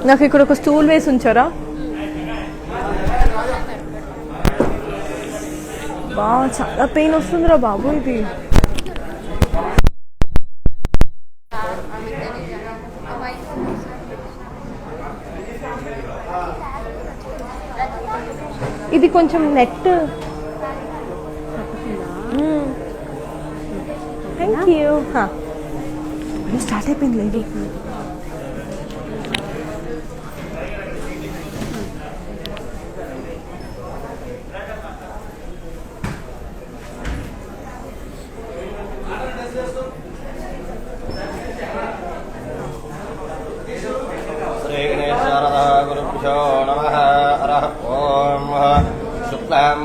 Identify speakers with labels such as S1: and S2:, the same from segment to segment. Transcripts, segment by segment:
S1: నాకు ఇక్కడ ఒక స్టూల్ వేసి ఉంచారా? బా చాలా పెయిన్ వస్తుందిరా బాబు. ఇది ఇది కొంచెం నెట్. Thank you. స్టార్ట్ అయిపోయింది లేదు.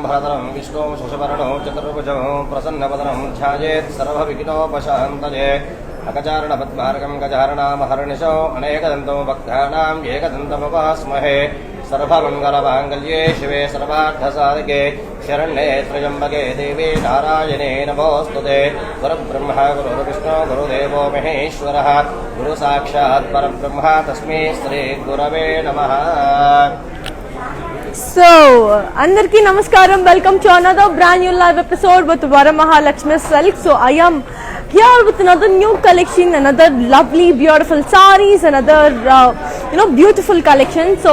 S2: भरतरं विष्णु शशवर्णो चतुर्भुजो प्रसन्नवदनं ध्यायेत् सर्वविघ्नोपशान्तये अगजारणपद्मार्गं गजाननामहर्निशो अनेकदन्तो भक्तानां एकदन्तमुपास्महे सर्वमङ्गलमाङ्गल्ये शिवे सर्वार्थसाधके शरण्ये त्र्यम्बके देवी नारायणे नमोऽस्तुते. गुरुब्रह्मा गुरुर्विष्णु गुरुदेवो महेश्वरः गुरुसाक्षात् परब्रह्म तस्मै श्रीगुरवे नमः.
S1: So, andarki namaskaram. Welcome to another brand new live episode with Varamahalakshmi Silk. So, I am here with another new collection, another lovely, beautiful sarees, another beautiful collection. So,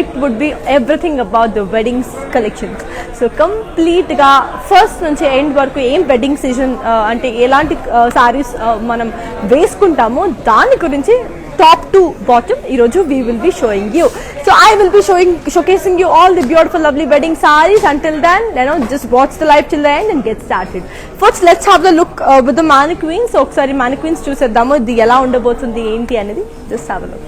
S1: it would be everything about the weddings collections. So, complete ga first nunchi end varaku em wedding season ante elanti sarees manam vesukuntamo dani gurinchi top to bottom iroju we will be showing you. So I will be showcasing you all the beautiful lovely wedding sarees. Until then, just watch the live till the end and get started. First let's have the look with the mannequins. So okkari mannequins chuseddamu idi ela undabotundi enti anedi. Just have a look.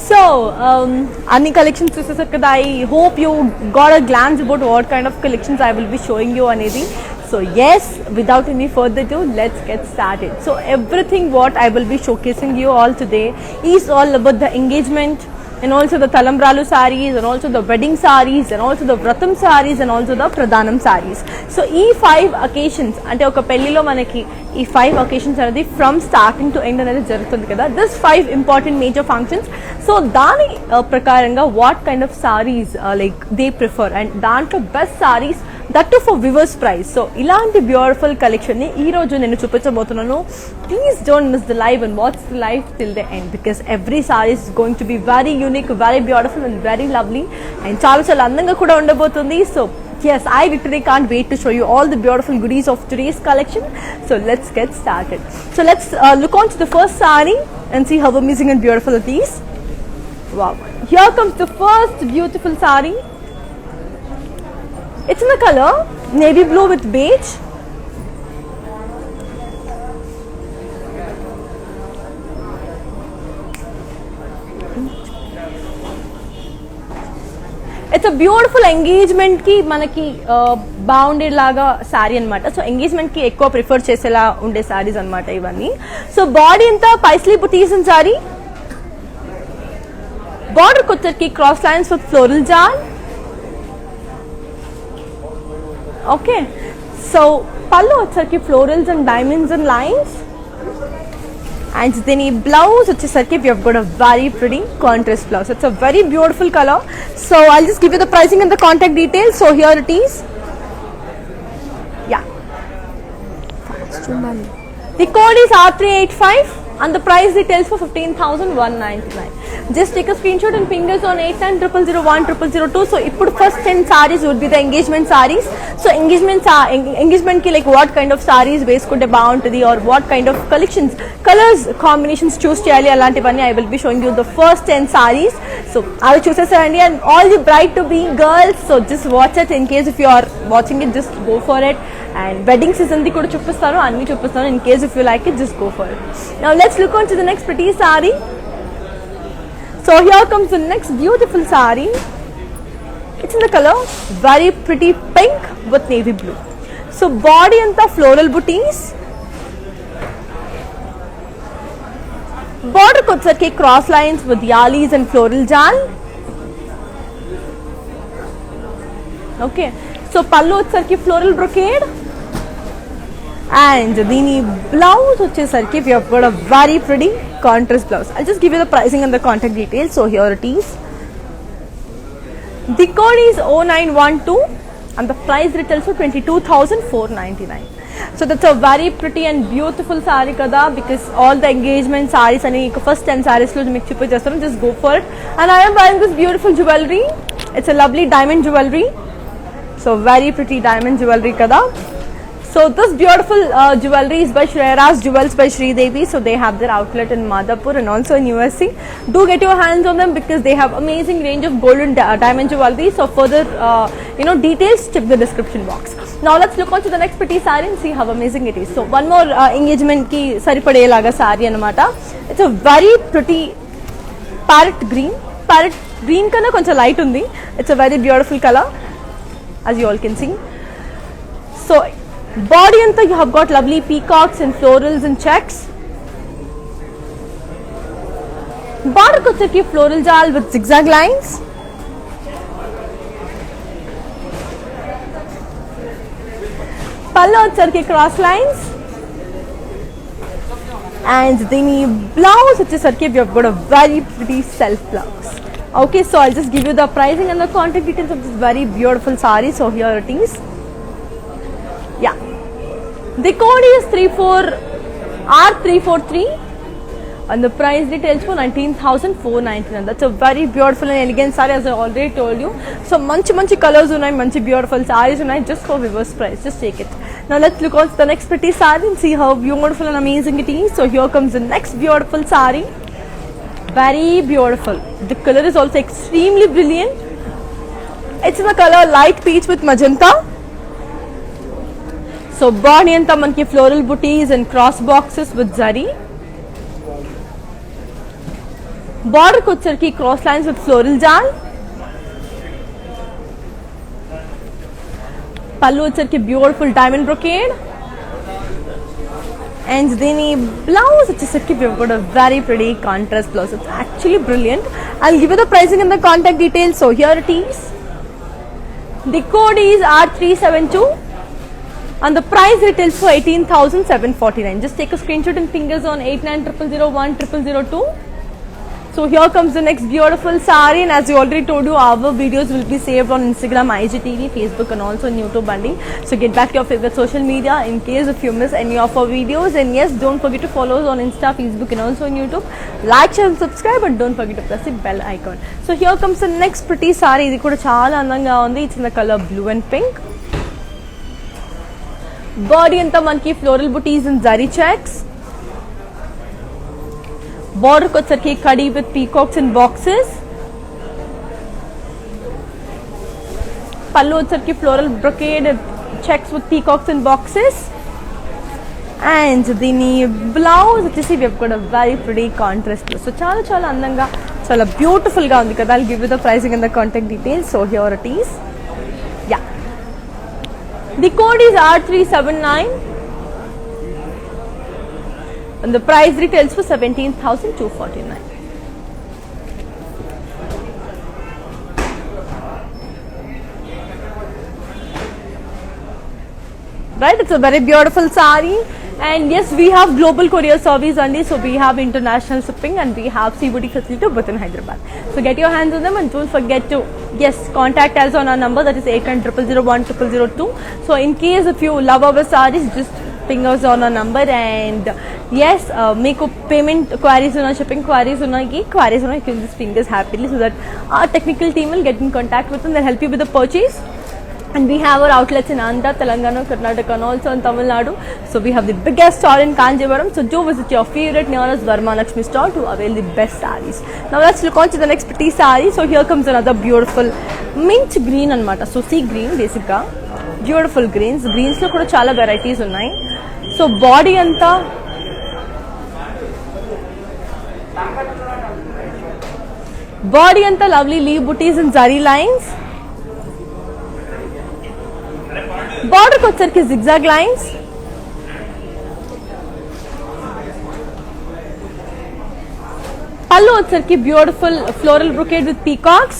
S1: So, any collections చూసేసారు కదా. I hope you got a glance about what kind of collections I will be showing you అనేది. So yes, without any further ado, let's get started. So everything what I will be showcasing you all today is all about the engagement and also the talambralu sarees and also the wedding sarees and also the vratam sarees and also the pradhanam sarees. So ee 5 occasions ante oka pellilo manaki ee 5 occasions anadi from starting to end anadi jarugutundi kada. This 5 important major functions. So dani prakaranga what kind of sarees like they prefer and dantlo best sarees that too for viewers price. So ilanti beautiful collection ni ee roju nenu chupinchabothunanu. Please don't miss the live and watch the live till the end because every saree is going to be very unique, very beautiful and very lovely and chaala andanga kuda undabotundi. So yes, I literally can't wait to show you all the beautiful goodies of today's collection. So let's get started. So let's look on to the first saree and see how amazing and beautiful it is. Wow, here comes the first beautiful saree. It's in the color navy blue with beige. It's a beautiful engagement ki manaki bounded laga saree anamata. So engagement ki ekko prefer chesela unde sarees anamata ivanni. So body anta paisley booties in saree. Border kucharki cross lines with floral jal. Okay, so pallu వచ్చరికి florals and diamonds and lines. And then ఈ blouse వచ్చేసరికి we have got a very pretty contrast blouse. It's a very beautiful color. So I'll just give you the pricing and the contact details. So here it is. Yeah. The code is R385 and the price details for 15,199. Just take a screenshot and ping us on 8900010002. So ఇప్పుడు first 10 sarees would be the engagement sarees. So engagement ki like what kind of sarees వేసుకుంటే బాగుంటుంది or what kind of collections, colors combinations choose చేయాలి అలాంటివన్నీ I will be showing you the first 10 sarees. So అవి చూసేసేయండి and all the bride to be girls, so just watch it in case if you are watching it, just go for it. And wedding season the కూడా చూపిస్తాను, అన్ని చూపిస్తాను. In case if you like it, just go for it. Now let's look on to the next pretty saree. So here comes the next beautiful saree. It's in the color very pretty pink with navy blue. So body anta floral booties, border kotsarki cross lines with yalis and floral jal. Okay, so pallu వచ్చేసరికి floral brocade and దీని blouse వచ్చేసరికి we have got a very pretty contrast blouse. I'll just give you the pricing and the contact details. So here it is. The code is 0912 and the price retails for 22,499. So that's a very pretty and beautiful saree kada, because all the engagement sarees and first 10 sarees lo meeku chupichestanu, just go for it. And I am buying this beautiful jewelry. It's a lovely diamond jewelry. So very pretty diamond jewelry kada. So this beautiful jewelry is by Shreyas Jewels by Sridevi. So they have their outlet in Madhapur and also in USC. Do get your hands on them because they have amazing range of gold and diamond jewelry. So further details, check the description box. Now let's look on to the next pretty saree and see how amazing it is. So one more engagement ki saripade saree anamata. It's a very pretty parrot green. Parrot green kana koncha light undi. It's a very beautiful color, as you all can see. So body anta you have got lovely peacocks and florals and checks. Border kocheki floral jal with zigzag lines. Pallu వచ్చేసరికి cross lines. And the blouse వచ్చేసరికి we have got a very pretty self blouse. Okay, so I'll just give you the pricing and the contact details of this very beautiful saree. So here it is. Yeah, the code is R343 and the price details for 19,499. That's a very beautiful and elegant saree, as I already told you. So manchi colors unnai, manchi beautiful sarees unnai, just for reverse price. Just take it. Now let's look on to the next pretty saree and see how beautiful and amazing it is. So here comes the next beautiful saree. Very beautiful. The color is also extremely brilliant. It's in the color light peach with magenta. So body anta manki floral booties and cross boxes with zari. Border kocharki cross lines with floral jal. Pallu వచ్చేసరికి beautiful diamond brocade. And దీని blouse వచ్చేసరికి we've got a very pretty contrast blouse. It's actually brilliant. I'll give you the pricing and the contact details. So here it is. The code is R372 and the price retails for 18,749. Just take a screenshot and ping us on 8900010002. So here comes the next beautiful saree, and as you already told you, our videos will be saved on Instagram, IGTV, Facebook and also on YouTube only. So get back to your favorite social media in case if you miss any of our videos. And yes, don't forget to follow us on Insta, Facebook and also on YouTube. Like, share and subscribe, and don't forget to press the bell icon. So here comes the next pretty saree. Idi kuda chaala andanga undi. It's in the color blue and pink. Body anta manki floral booties and zari checks. Border kocharki kadi with peacocks and boxes. Pallu వచ్చేసరికి floral brocade checks with peacocks and boxes. And దీని blouse వచ్చేసి we have got a very pretty contrast blouse. So చాలా అందంగా, చాలా beautiful గా ఉంది కదా. I'll give you the pricing and the contact details. So here it is. Yeah, the code is R379 and the price retails for 17,249. Right, it's a very beautiful saree. And yes, we have global courier service only, so we have international shipping and we have COD facility within Hyderabad. So get your hands on them and don't forget to, yes, contact us on our number, that is 8900010002. So in case if you love our sarees, just ping us on our number. And yes, make payment queries or shipping queries you can just ping us happily, so that our technical team will get in contact with them. They'll help you with the purchase. And we have our outlets in Andhra, Telangana, Karnataka and also in Tamil Nadu. So we have the biggest store in Kanjivaram. So do visit your favorite nearest Varma Lakshmi store to avail the best sarees. Now let's look on to the next pretty saree. So here comes another beautiful mint green anamata. So sea green basically. Beautiful greens. Greens lo kuda chala varieties unnai. So body anta lovely leaf booties and zari lines. Border ko వచ్చరికి zigzag lines. Pallu వచ్చరికి beautiful floral brocade with peacocks.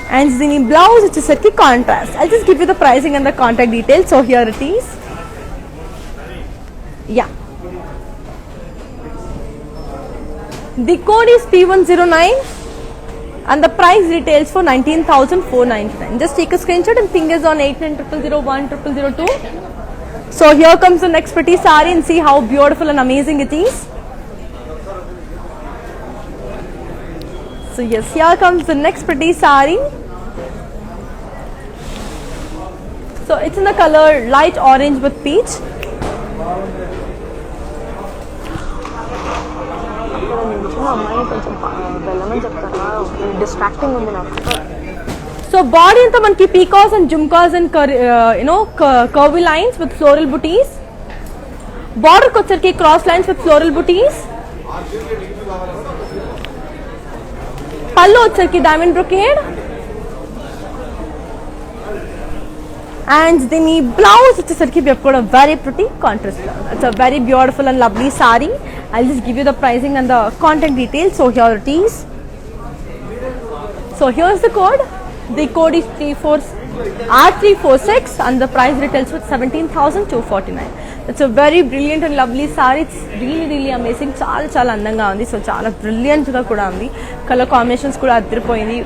S1: And the blouse వచ్చరికి contrast. I'll just give you the pricing and the contact details. So here it is. Yeah. The code is P109. And the price retails for 19,499. Just take a screenshot and ping us on 8900010002. So here comes the next pretty saree and see how beautiful and amazing it is. So yes, here comes the next pretty saree. So it's in the color light orange with peach. Distracting ఉంది నాకు. So body anta manki peacocks and jumkas and curvy lines with floral booties. Border ko వచ్చరికి cross lines with floral booties. Pallu వచ్చరికి diamond brocade. And then the blouse వచ్చేసరికి we have got a very pretty contrast blouse. It's a very beautiful and lovely saree. I'll just give you the pricing and the contact details. So here it is. So here's the code. The code is R346 and the price retails with 17,249. It's a very brilliant and lovely saree. It's really amazing. Chala andanga undi. So chala brilliant ga kuda undi. Color combinations kuda adiripoyindi.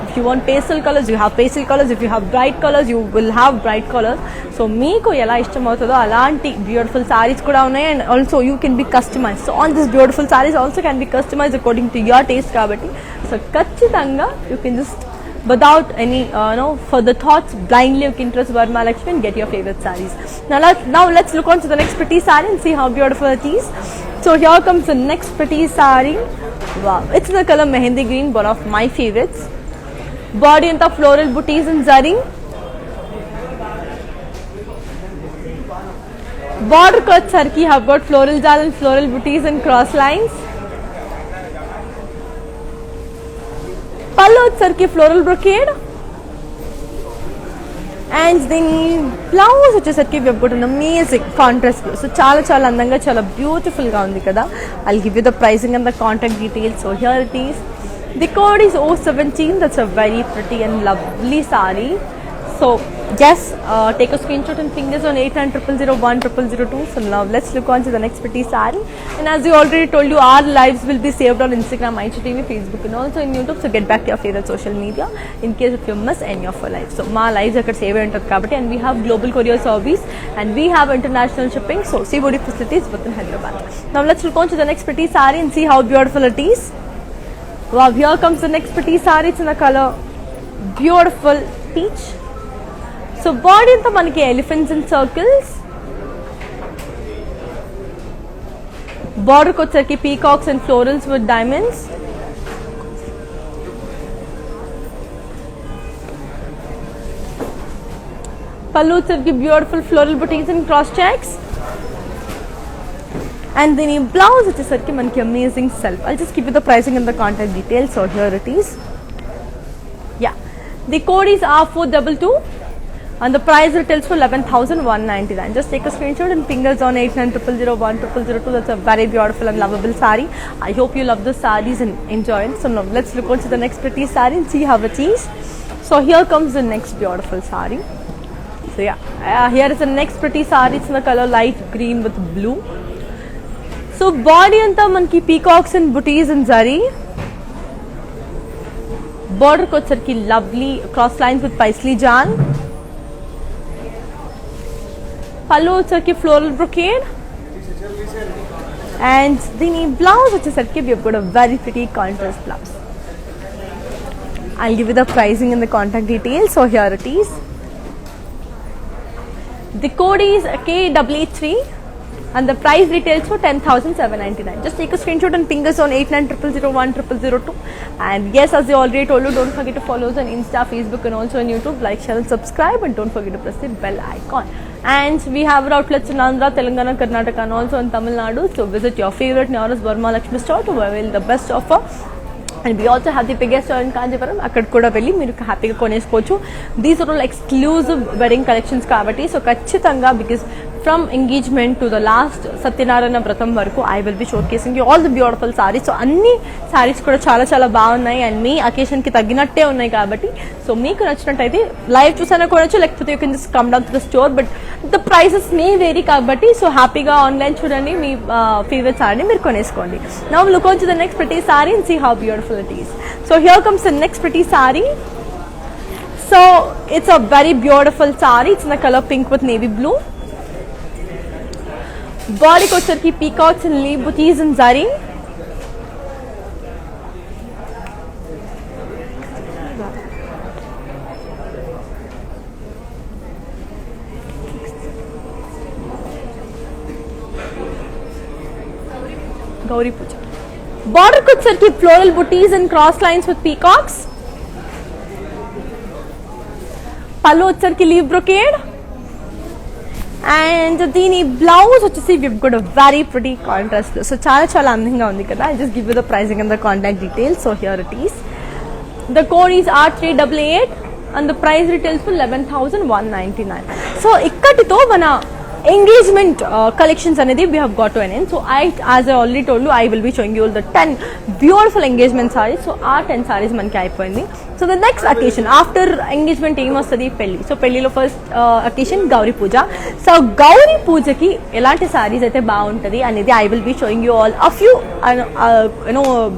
S1: If you want pastel colors, you have pastel colors. If you have bright colors, you will have bright colors. So meeku ela ishtam avutudo alanti beautiful sarees kuda unnai, and also you can be customized. So all these beautiful sarees also can be customized according to your taste kabatti. So kachithanga you can just, without any further thoughts, blindly you can trust Varma Lakshmi and get your favorite sarees. Now let's look on to the next pretty saree and see how beautiful it is. So here comes the next pretty saree. Wow, it's in the color mehendi green, one of my favorites. Body anta floral booties and zari. Border ko వచ్చరికి have got floral jal and floral booties and cross lines. Pallu వచ్చరికి floral brocade. And then blouse వచ్చేసరికి we have got an amazing contrast blouse. So చాలా అందంగా చాలా beautiful గా ఉంది కదా. I'll give you the pricing and the contact details. So here it is. The code is 017. That's a very pretty and lovely saree. So yes, take a screenshot and ping us on 8900010002. So now let's look on to the next pretty saree. And as we already told you, our lives will be saved on Instagram, IGTV, Facebook and also in YouTube. So get back to your favorite social media in case if you miss any of our lives. So my lives are save untadu kabatti, and we have global courier service and we have international shipping. So COD facilities within Hyderabad. Now let's look on to the next pretty saree and see how beautiful it is. Wow, here comes the next pretty saree. It's in the color beautiful peach. So body anta manaki elephants and circles. Border ko వచ్చరికి peacocks and florals with diamonds. Pallu వచ్చరికి beautiful floral booties and cross checks. And then the blouse వచ్చేసరికి మనకి amazing self. I'll just give you the pricing and the contact details. So here it is. Yeah, the code is R422 and the price retails for 11,199. Just take a screenshot and ping us on 8900010002. That's a very beautiful and lovable saree. I hope you love the sarees and enjoy it. So now let's look on to the next pretty saree and see how it is. So here comes the next beautiful saree. So yeah, here is the next pretty saree. It's in the color light green with blue. So body anta manki peacocks and booties and zari. Border ko వచ్చరికి lovely cross lines with paisley jaan. Pallu వచ్చరికి floral brocade. And the blouse వచ్చేసరికి we have got a very pretty contrast blouse. I'll give you the pricing and the contact details. So here it is. The code is K883 and the price retails for 10,799. Just take a screenshot and ping us on 8900010002. And yes, as I already told you, don't forget to follow us on Insta, Facebook and also on YouTube. Like, share and subscribe, and don't forget to press the bell icon. And we have our outlets in Andhra, Telangana, Karnataka and also in Tamil Nadu. So visit your favorite Nearest Burma Lakshmi store to avail the best offer. And we also have the biggest store in Kanjipuram. అక్కడ కూడా వెళ్ళి మీరు హ్యాపీగా కొనేసుకోవచ్చు. These are all exclusive wedding collections కాబట్టి so ఖచ్చితంగా because from engagement to the last Satyanarayana వ్రతం వరకు I will be showcasing you all the beautiful sarees. So అన్ని సారీస్ కూడా చాలా చాలా బాగున్నాయి అండ్ మీ అకేషన్కి తగ్గినట్టే ఉన్నాయి కాబట్టి సో మీకు నచ్చినట్టయితే లైవ్ చూసానా కొనొచ్చు, లేకపోతే you can just come down to the store. But the prices may vary కాబట్టి సో హ్యాపీగా ఆన్లైన్ చూడండి, మీ ఫేవరెట్ సారీని మీరు కొనేసుకోండి. Now look on to the next pretty saree and see how beautiful it is. So here comes the next pretty saree. So it's a very beautiful saree. It's in the color pink with navy blue. Body ko వచ్చరికి peacocks and leaf booties and zari. Gauri Puja. Border ko వచ్చరికి floral booties and cross lines with peacocks. Pallu వచ్చరికి leaf brocade. And దీని blouse వచ్చేసి we've got a very pretty contrast. So చాలా చాలా అందంగా ఉంది కదా. I'll just give you the pricing and the contact details. So here it is. The code is R388 and the price retails for 11,199. So ikkatito mana engagement collections anedi we have got to an end. So as I already told you, I will be showing you all the 10 beautiful engagement sarees. So our 10 sarees manki ayipoyindi. So the next occasion after engagement em vastadi pelli. So pellilo first occasion Gauri Puja. So Gauri Puja ki elanti sarees aithe baaguntadi anedi I will be showing you all a few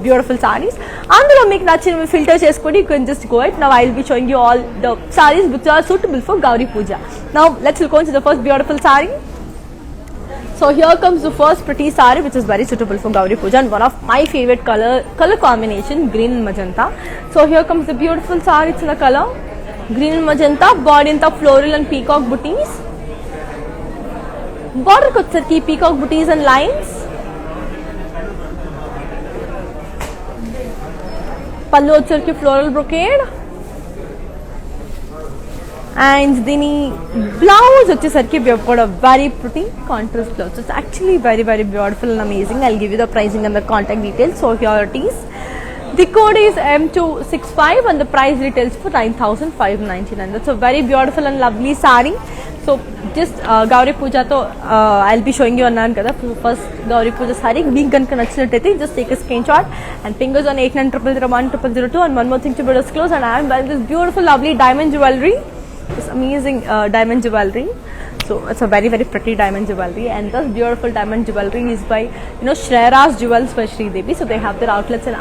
S1: beautiful sarees. Andulo meeku nachina filter cheskoni, you can just go ahead. Now I will be showing you all the sarees which are suitable for Gauri Puja. Now let's look on to the first beautiful saree. So here comes the first pretty saree which is very suitable for Gauri Puja and one of my favorite color combination, green and magenta. So here comes the beautiful saree. It's in the color green and magenta. Body anta floral and peacock booties. Border ko వచ్చరికి peacock booties and lines. Pallu వచ్చరికి floral brocade. And దీని blouse వచ్చేసరికి we have got a very pretty contrast blouse. It's actually very very beautiful and amazing. I'll give you the pricing and the contact details. So here it is. The code is M265 and the price retails for 9,599. That's a very beautiful and lovely saree. So just Gauri Puja to I'll be showing you అన్నాను కదా first Gauri Puja saree. మీకు కనుక నచ్చినట్టయితే just take a screenshot and ping us on 8900010002. And one more thing to be disclosed, and I am wearing this beautiful lovely diamond jewelry. This amazing diamond jewelry. So it's a very very pretty diamond jewelry, and this beautiful diamond jewelry is by Shreyas Jewels by Sri Devi. So they have their outlets in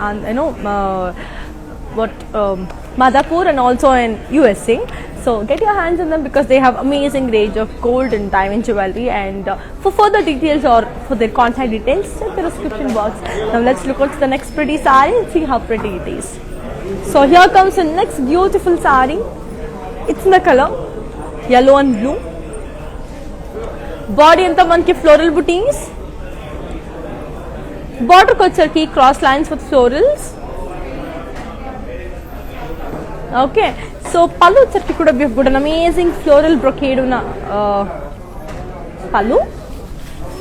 S1: Madhapur and also in USA. So get your hands on them because they have amazing range of gold and diamond jewelry. And for further details or for their contact details, check the description box. Now let's look at the next pretty saree and see how pretty it is. So here comes the next beautiful saree. It's in the color yellow and blue. Body anta manki floral booties. Border ko వచ్చరికి cross lines with florals. Okay, so pallu వచ్చరికి kuda we have got an amazing floral brocade una pallu.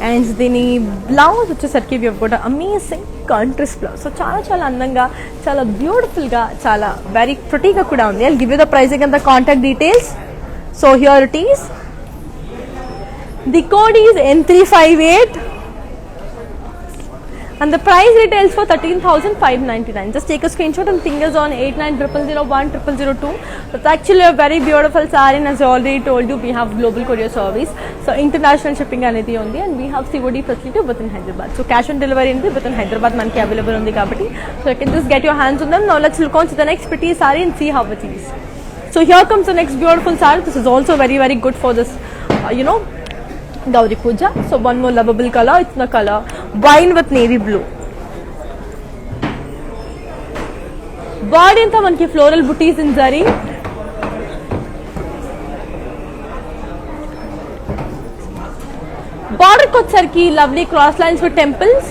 S1: And దీని blouse వచ్చేసరికి we have got an amazing contrast blouse. So చాలా చాలా అందంగా, చాలా beautiful గా, చాలా వెరీ ప్రిటీగా కూడా ఉంది. I'll give you the pricing and the contact details. So here it is. The code is N358 and the price retails for 13,599. Just take a screenshot and ping us on 8900010002. It's actually a very beautiful saree, and as I already told you, we have global courier service, so international shipping anedi undi, and we have COD facility within Hyderabad. So cash on delivery indi within Hyderabad manki available undi kabatti, so you can just get your hands on them. Now let's look on to the next pretty saree and see how it is. So here comes the next beautiful saree. This is also very very good for this Gauri Puja. So one more lovable color. It's the color wine with navy blue. Body anta manki floral booties in zari. Border kochesariki lovely cross lines with temples.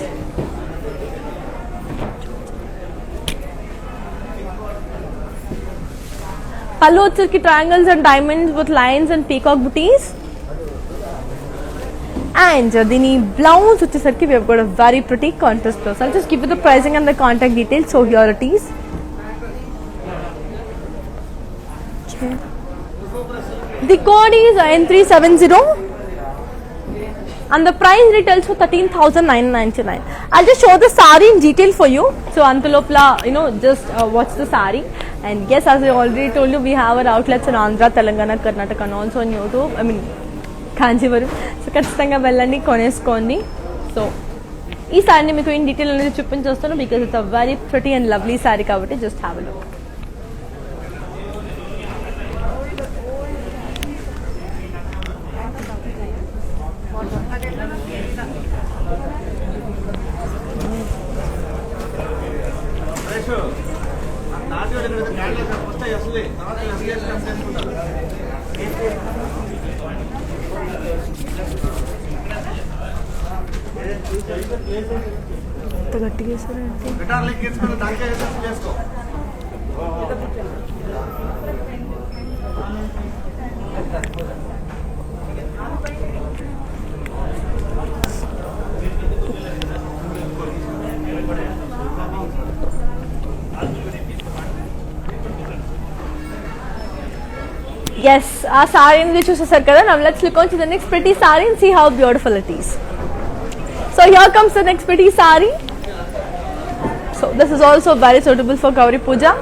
S1: Pallu వచ్చేసరికి triangles and diamonds with lines and peacock booties. And the blouse వచ్చేసరికి we have got a very pretty contrast blouse. I'll just give you the pricing and the contact details. So here it is. Okay. The code is N370 and the price retails for 13,999. I'll just show the saree in detail for you. So Antolopla, just watch the saree. And yes, as I already told you, we have our outlets in Andhra, Telangana, Karnataka, and also on YouTube. I mean, Kanchivaram. So ఖచ్చితంగా వెళ్ళండి, కొనేసుకోండి. So ఈ సారీని మీకు in detail అనేది చూపించేస్తాను because it's a very pretty and lovely sorry కాబట్టి just have a look. గట్టిగా yes, our saree in the చూసేసారు కదా. Now let's look on to the next pretty saree and see how beautiful it is. So here comes the next pretty saree. So this is also very suitable for Gauri Puja.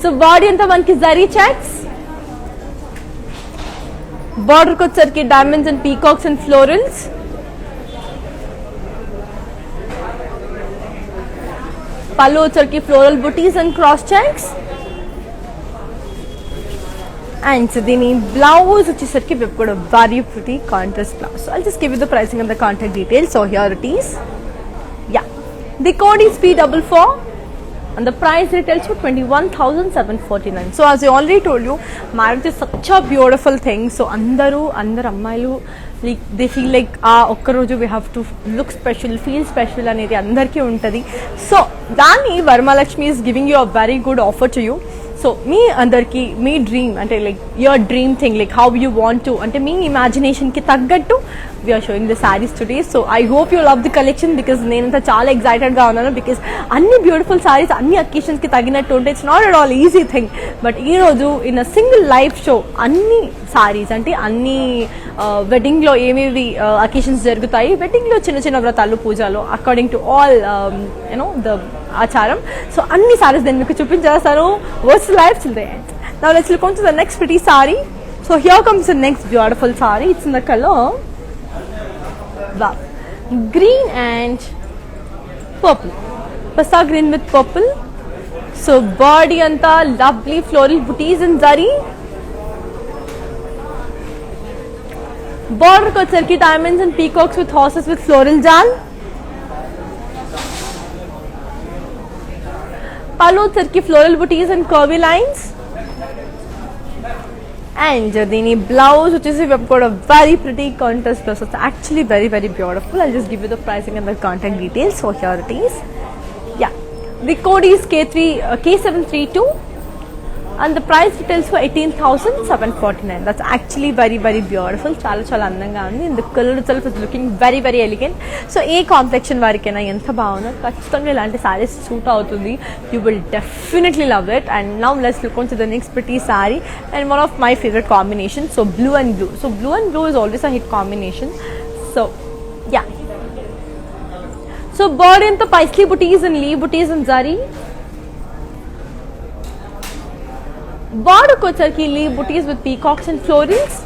S1: So body anta manki zari checks, border ko వచ్చేసరికి diamonds and peacocks and florals. Pallu వచ్చేసరికి floral booties and cross checks. And so the blouse వచ్చేసరికి we've got a very pretty contrast blouse. So I'll just give you the pricing and the contact details. So here it is. Yeah, the code is P44 and the price retails for 21,749. So as I already told you, marriage is such a beautiful thing. So అందరు అమ్మాయిలు like they feel like ఒక్క రోజు we have to look special, feel special అనేది అందరికీ ఉంటుంది. So దాన్ని Varmalakshmi is giving you a very good offer to you. So మీ అందరికి మీ డ్రీమ్ అంటే like your dream thing like how you want to అంటే మీ ఇమాజినేషన్కి తగ్గట్టు we are showing the sarees today. So I hope you love the collection because నేనంతా చాలా ఎక్సైటెడ్గా ఉన్నాను బికాస్ అన్ని బ్యూటిఫుల్ సారీస్ అన్ని అకేషన్స్కి తగినట్టు ఉంటే it's not at all easy thing. But ఈరోజు in a single live show అన్ని సారీస్ అంటే అన్ని వెడ్డింగ్లో ఏమేవి అకేషన్స్ జరుగుతాయి, వెడ్డింగ్లో చిన్న చిన్న వ్రతాలు పూజలు అకార్డింగ్ టు ఆల్ ద ఆచారం. సో అన్ని సారీస్ నేను మీకు చూపించేస్తాను. వర్స్ life till the end. Now let's look on to the next pretty saree. So here comes the next beautiful saree. It's in the color wow, green and purple, pasta green with purple. So body anta lovely floral booties in zari, border ko వచ్చేసరికి diamonds and peacocks with horses with floral jal. Pallu వచ్చేసరికి floral booties and curvy lines. And the blouse which is we've got a very pretty contrast blouse. It's actually very very beautiful. I'll just give you the pricing and the contact details. So here it is. Yeah, the code is K732 and the price retails for 18,749. That's actually very very beautiful. Chala andanga undi, and the color itself is looking very very elegant. So a complexion varikena enta bagundo kachithanga ilanti sarees suit avutundi. You will definitely love it. And now let's look on to the next pretty saree and one of my favorite combinations. So blue and blue. So blue and blue is always a hit combination. So yeah, so body అంతా Paisley buttis and Lee buttis and zari. బార్డర్కి వచ్చరికి లీ బుటీస్ with peacocks and florals.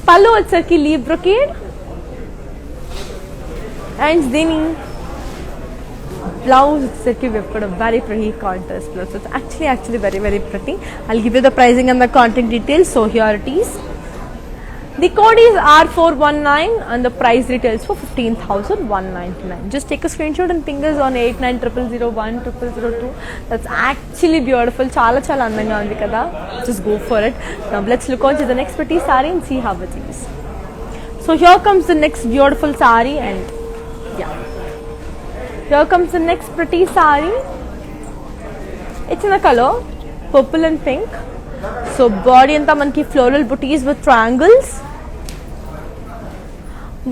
S1: పళ్ళు వచ్చరికి లీ brocade and దీని blouse itself we've got a very pretty contrast blouse. So it's actually very pretty. I'll give you the pricing and the contact details. So here it is. The code is R419 and the price retails for 15,199. Just take a screenshot and ping us on 8900010002. That's actually beautiful. Chala andanga undi kada. Just go for it. Now let's look on to the next pretty saree and see how it is. So here comes the next beautiful saree and yeah. Here comes the next pretty saree. It's in the color purple and pink. So body anta manki floral booties with triangles.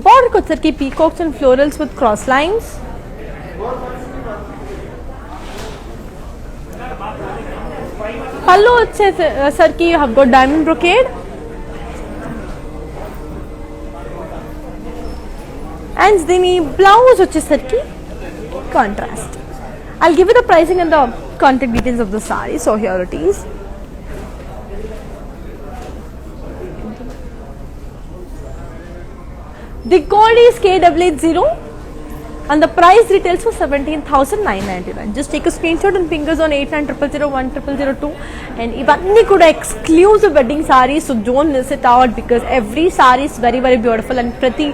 S1: Border ko sarki peacocks and florals with cross lines. Pallu sarki you have got diamond brocade. And then blouse వచ్చేసరికి contrast. I'll give you the pricing and the contact details of the saree. So here it is. The code is KW80 and the price retails for 17,999. Just take a screenshot and ping us on 8900010002. And ivanni kuda exclusive wedding sarees, so don't miss it out because every saree is very beautiful and pretty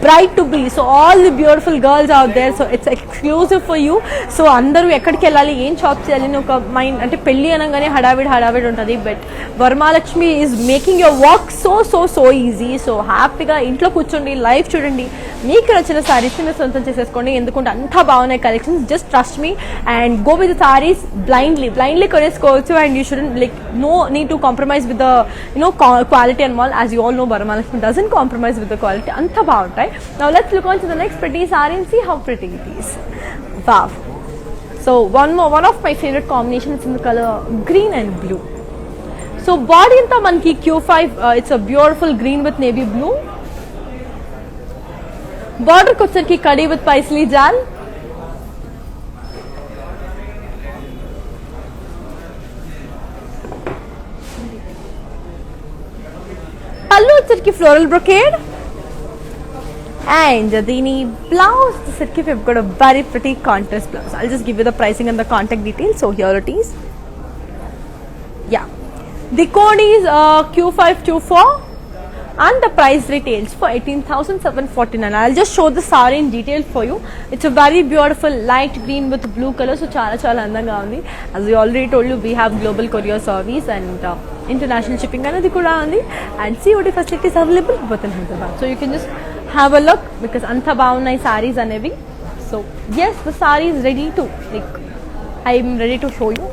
S1: bright to be. So all the beautiful girls out there, so it's exclusive for you. So andaru ekkadiki ellali em shop cheyali ni oka mind ante pelli anagane hadavid untadi, but Varmalakshmi is making your work so easy. So happy ga intlo kuchundi live chudandi meeku nachina sarees ni sontam cheseskondi endukunte anta bagunayi collections. Just trust me and go with the sarees blindly koneskochu and you shouldn't like no need to compromise with the quality and all. As you all know, Varmalakshmi doesn't compromise with the quality. Anta baguntayi. Now let's look on to the next pretty saree and see how pretty it is. Wow. So one of my favorite combinations in the color green and blue. So body anta manki Q5 it's a beautiful green with navy blue. Border kocharki kadi with paisley jal. Pallu వచ్చరికి floral brocade and the blouse వచ్చరికి we've got a very pretty contrast blouse. I'll just give you the pricing and the contact details. So here it is. Yeah, the code is Q524 and the price retails for 18,749. I'll just show the saree in detail for you. It's a very beautiful light green with blue color. So chala andanga undi. As we already told you, we have global courier service and international shipping anadi kuda undi, and COD facilities available both in Hyderabad. So you can just have a look because anta bagunayi sarees anevi. So yes, the saree is ready to I'm ready to show you.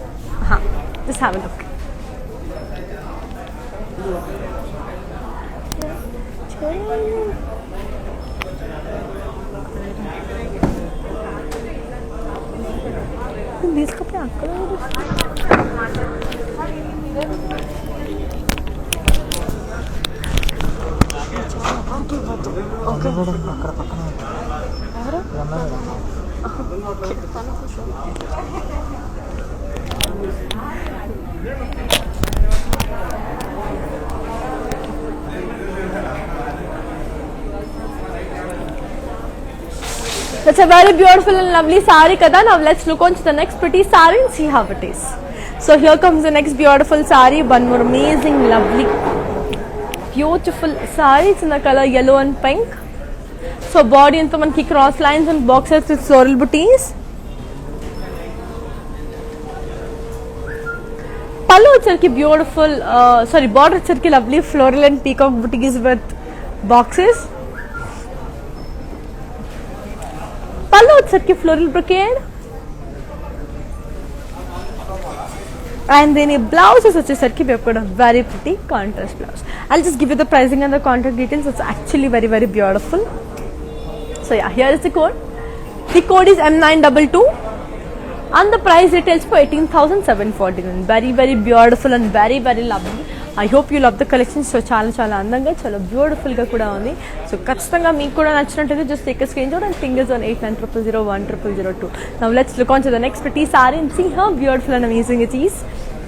S1: Just have a look. These कपड़े That's a very beautiful and lovely saree kada. Now let's look on to the next pretty saree and see how it is. So here comes the next beautiful saree. One more amazing, lovely, beautiful saree. It's in the color yellow and pink. So body into manki cross lines and boxes with floral booties. Pallu వచ్చరికి beautiful, border వచ్చరికి lovely floral and peacock booties with boxes. Pallu వచ్చరికి floral brocade. And then a blouse is వచ్చేసరికి we've got a very pretty contrast blouse. I'll just give you the pricing and the contact details. It's actually very beautiful. So yeah, here is the code. The code is M922 and the price retails for 18,749. Very beautiful and very lovely. I hope you love the collection. So చాలా అందంగా చాలా బ్యూటిఫుల్గా కూడా ఉంది. So ఖచ్చితంగా మీకు కూడా నచ్చినట్టయితే just take a screenshot and fingers on 8900010002. Now let's look on to the next pretty saree and see how beautiful and amazing it is.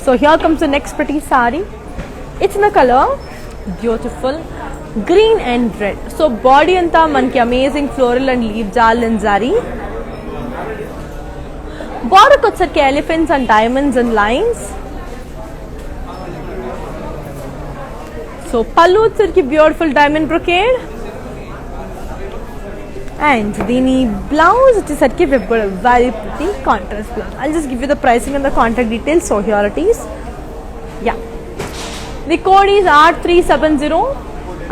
S1: So here comes the next pretty saree. It's in the color beautiful green and red. So body anta manki amazing floral and leaf jal and zari. Border kochsarki elephants and diamonds and lines. So pallu వచ్చరికి beautiful diamond brocade. And dini blouse వచ్చేసరికి we've got a very pretty contrast blouse. I'll just give you the pricing and the contact details. So here it is. Yeah. The code is R370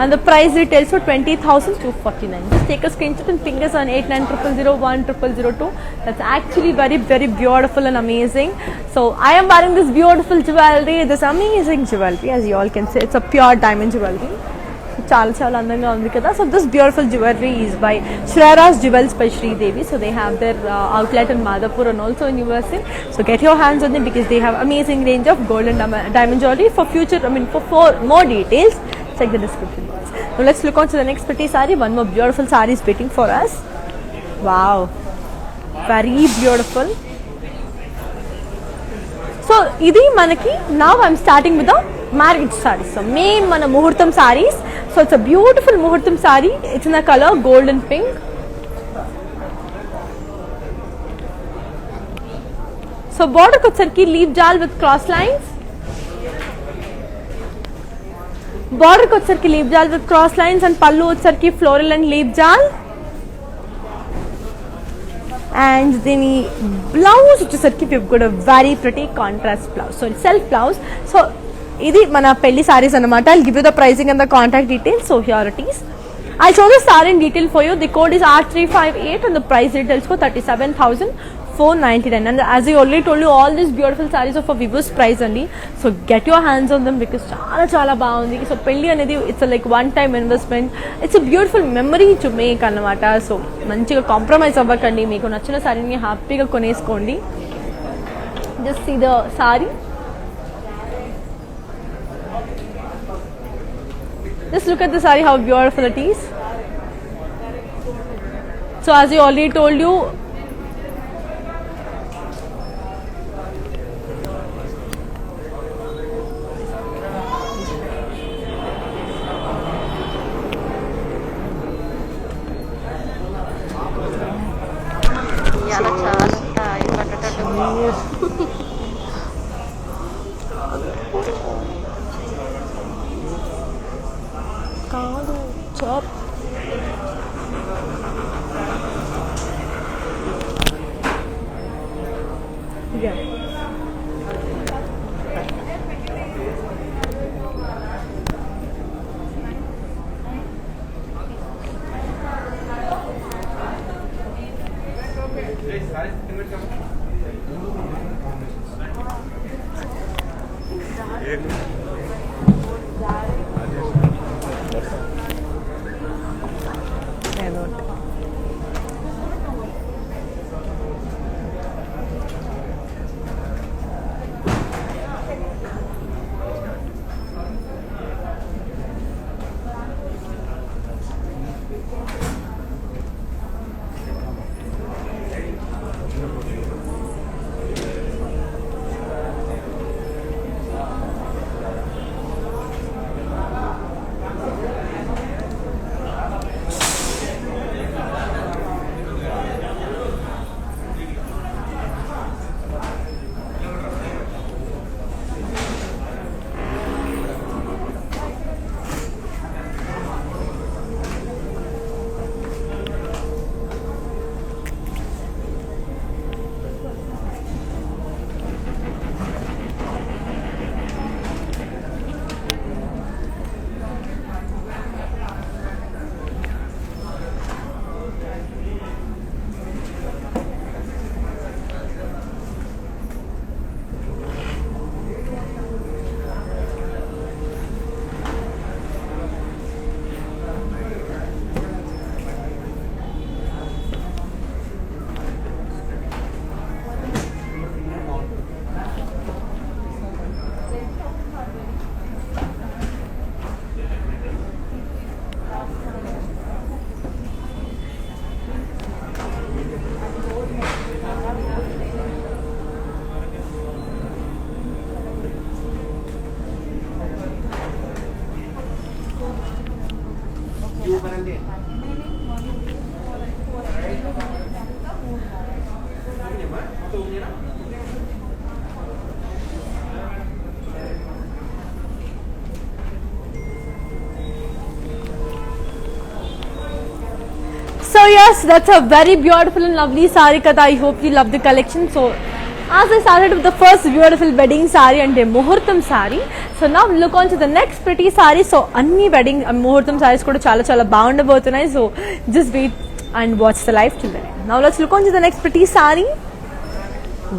S1: and the price retails for 20,249. Just take a screenshot and fingers on 8900010002. That's actually very beautiful and amazing. So I am wearing this beautiful jewelry, this amazing jewelry. As you all can see, it's a pure diamond jewelry. చాలా అందంగా ఉంది కదా. So this beautiful jewelry is by Shreyas Jewels by Sridevi. So they have their outlet in Madhapur and also in USA. So get your hands on them because they have amazing range of gold and diamond jewelry. For for more details, check the description box. Now let's look on to the next pretty saree. One more beautiful saree is waiting for us. Wow, very beautiful. So idi manaki, now I'm starting with the marriage sarees. So main mana muhurtam sarees. So it's a beautiful muhurtam saree. It's in the color gold and pink. So border kochsarki leaf jal with cross lines. Border kochsarki leaf jal with cross lines and pallu వచ్చరికి floral and leaf jal. And then blouse వచ్చేసరికి we've got a very pretty contrast blouse. So it's self blouse. So ఇది మన పెళ్లి sarees అన్నమాట. I'll give you the pricing and the contact details. So here it is. I'll show the saree in detail for you. The code is R358 and the price retails for 37,499. And as I already told you, all these beautiful sarees are for Vivo's price only. So get your hands on them because చాలా బాగుంది. So పెళ్లి అనేది it's a like one time investment. It's a beautiful memory to make అన్నమాట. So మంచిగా compromise అవ్వకండి. మీకు నచ్చిన సారీని హ్యాపీగా కొనేసుకోండి. Just see the saree. Just look at the saree, how beautiful it is. So as I already told you, chop. Yeah. So yes, that's a very beautiful and lovely sari kada. I hope you love the collection. So as I started with the first beautiful wedding sari and a muhurtam sari, so now look on to the next pretty sari. So anni wedding muhurtam saris kuda chala chala bagundabothunnayi. So just wait and watch the live till then. Now let's look on to the next pretty sari.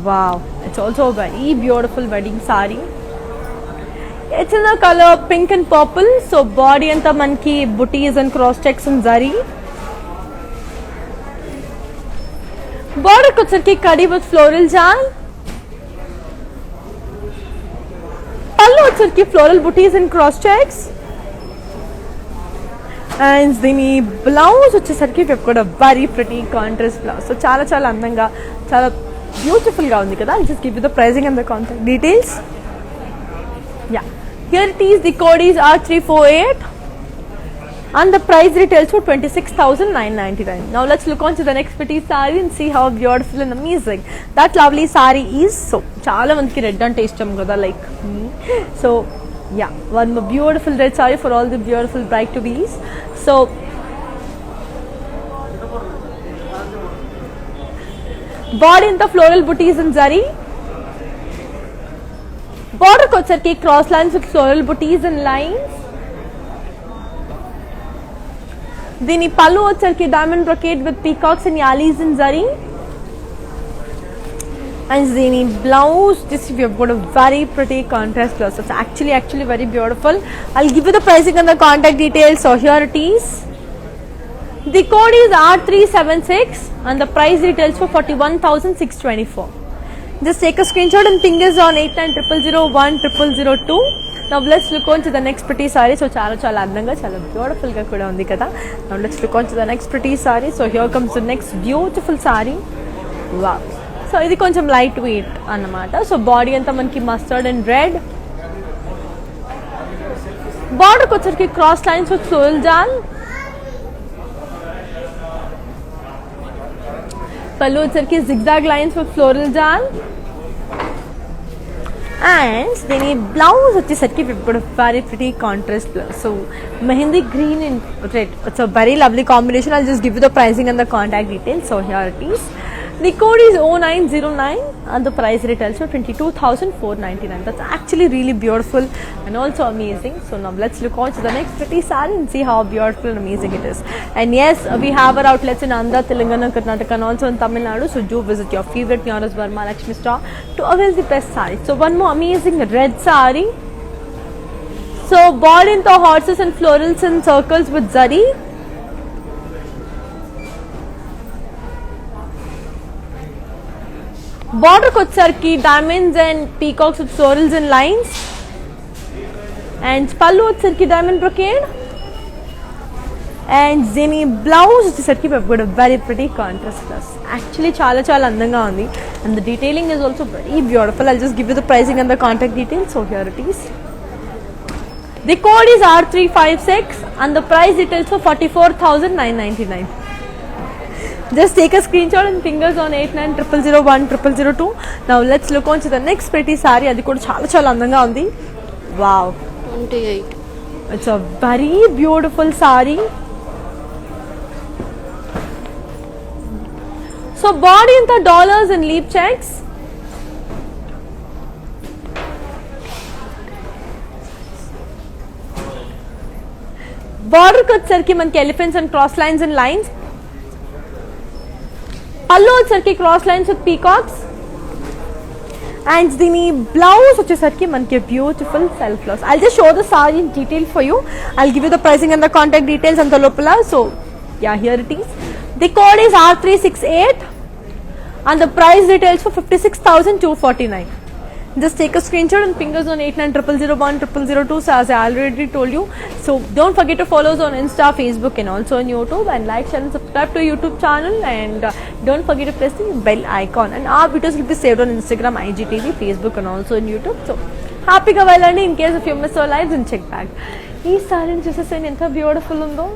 S1: Wow, it's also a very beautiful wedding sari. It's in the color pink and purple. So body anta manki booties and cross checks and zari. Border వచ్చరికి కడి with floral jal. పళ్ళు వచ్చరికి floral booties and cross checks. And దీని blouse వచ్చేసరికి we've got a very pretty contrast blouse. So చాలా చాలా అందంగా చాలా beautiful గా ఉంది కదా. I'll just give you the pricing and the contact details. Yeah, here it is. The code is R348. And the price retails for 26,999. Now let's look on to the next pretty saree and see how beautiful and amazing that lovely saree is. So chala mandiki red ante ishtam kada like me. So yeah, one more beautiful red saree for all the beautiful bride to be's. So body in the floral booties and zari. Border kocharki cross lines with floral booties and lines. దీని పళ్ళు వచ్చరికి diamond brocade with peacocks and yalis and zari. And దీని blouse, this we have got a very pretty contrast blouse. It's actually very beautiful. I'll give you the pricing and the contact details. So here it is. The code is R376 and the price retails for 41,624. Just take a screenshot and ping us on 8900010002. Now let's look on to the next pretty saree. So chala andanga chala beautiful ga kuda undi kada. Now let's look on to the next pretty saree. So here comes the next beautiful saree. Wow. So ఇది కొంచెం light weight అన్నమాట. So body అంతా మనకి mustard and red. బార్డర్కి వచ్చరికి cross lines with floral jaal. Pallu వచ్చరికి zigzag lines with floral jal. And దీని blouse వచ్చేసరికి we've got a very pretty contrast blouse. So mehendi green and red. It's a very lovely combination. I'll just give you the pricing and the contact details. So here it is. The code is 0909 and the price retails for 22,499. That's actually really beautiful and also amazing. So now let's look on to the next pretty saree and see how beautiful and amazing it is. And yes, we have our outlets in Andhra, Telangana, Karnataka and also in Tamil Nadu. So do visit your favorite nearest Varma Lakshmi store to avail the best saree. So one more amazing red saree. So body into horses and florals and circles with zari. Border kocharki diamonds and peacocks with florals and lines. And pallu వచ్చరికి diamond brocade. And దీని blouse వచ్చేసరికి we've got a very pretty contrast blouse. Actually చాలా అందంగా ఉంది. And the detailing is also very beautiful. I'll just give you the pricing and the contact details. So here it is. The code is R356 and the price retails for 44,999. Just take a screenshot and fingers on 8900010002. Now let's look on to the next pretty saree. అది కూడా చాలా అందంగా ఉంది. Wow.
S3: 28.
S1: It's a very beautiful saree. So body in the dollars and leaf checks. Border వచ్చరికి మనకి elephants and cross lines and lines. పళ్ళు వచ్చరికి cross lines with peacocks. And దీని బ్లౌజ్ వచ్చేసరికి మనకి beautiful self blouse. I'll just show the sorry in detail for you. I'll give you the pricing and the contact details అంత లోపల. So yeah, here it is. The code is R368 and the price retails for 56,249. Just take a screenshot and fingers on 8900010002. So as I already told you, so don't forget to follow us on Insta, Facebook and also on YouTube, and like, share and subscribe to our YouTube channel, and don't forget to press the bell icon, and our videos will be saved on Instagram, IGTV, Facebook and also on YouTube. So happy ga velandi in case if you miss our lives and check back. Ee saree chusese enta beautiful undo.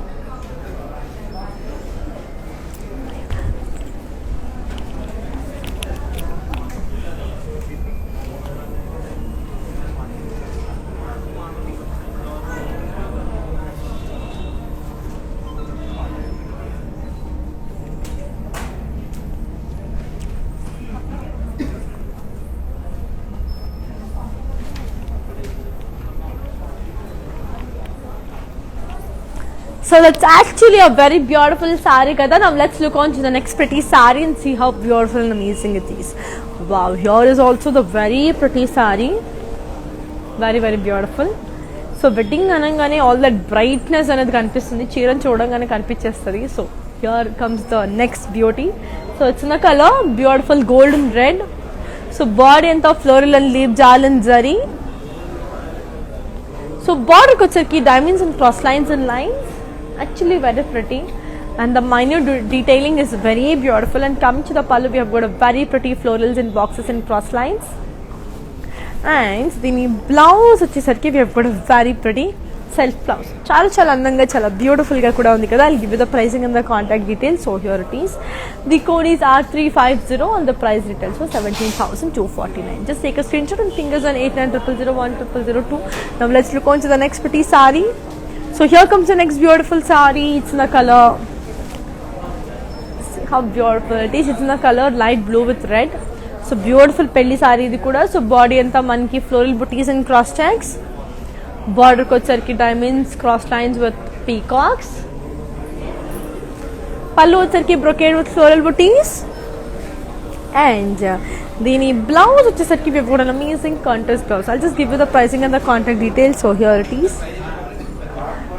S1: So that's actually a very beautiful saree kada. Now let's look on to the next pretty saree and see how beautiful and amazing it is. Wow, here is also the very pretty saree. Very very beautiful. So wedding anangane all that brightness anedi kanipistundi, cheeran chodangane kanipichestadi. So here comes the next beauty. So it's in a color beautiful golden red. So body anta floral and leaf jal and zari. So border kocherki diamonds and cross lines and lines. Actually very pretty, and the minute detailing is very beautiful. And coming to the pallu, we have got a very pretty florals in boxes and cross lines. And the blouse వచ్చేసరికి we have got a very pretty self blouse. చాలా అందంగా చాలా beautiful గా కూడా ఉంది కదా. I'll give you the pricing and the contact details. So here it is. The code is R350 and the price retails for 17,249. Just take a screenshot and fingers on 8900010002. Now let's look on to the next pretty saree. So here comes the next beautiful saree. It's in the color, see how beautiful it is. It's in the color light blue with red. So beautiful pelli saree idi kuda. So body anta manki floral booties and cross checks. Border kocherki diamonds, cross lines with peacocks. Pallu వచ్చరికి brocade with floral booties. And దీని blouse వచ్చేసరికి we have got an amazing contrast blouse. I'll just give you the pricing and the contact details. So here it is.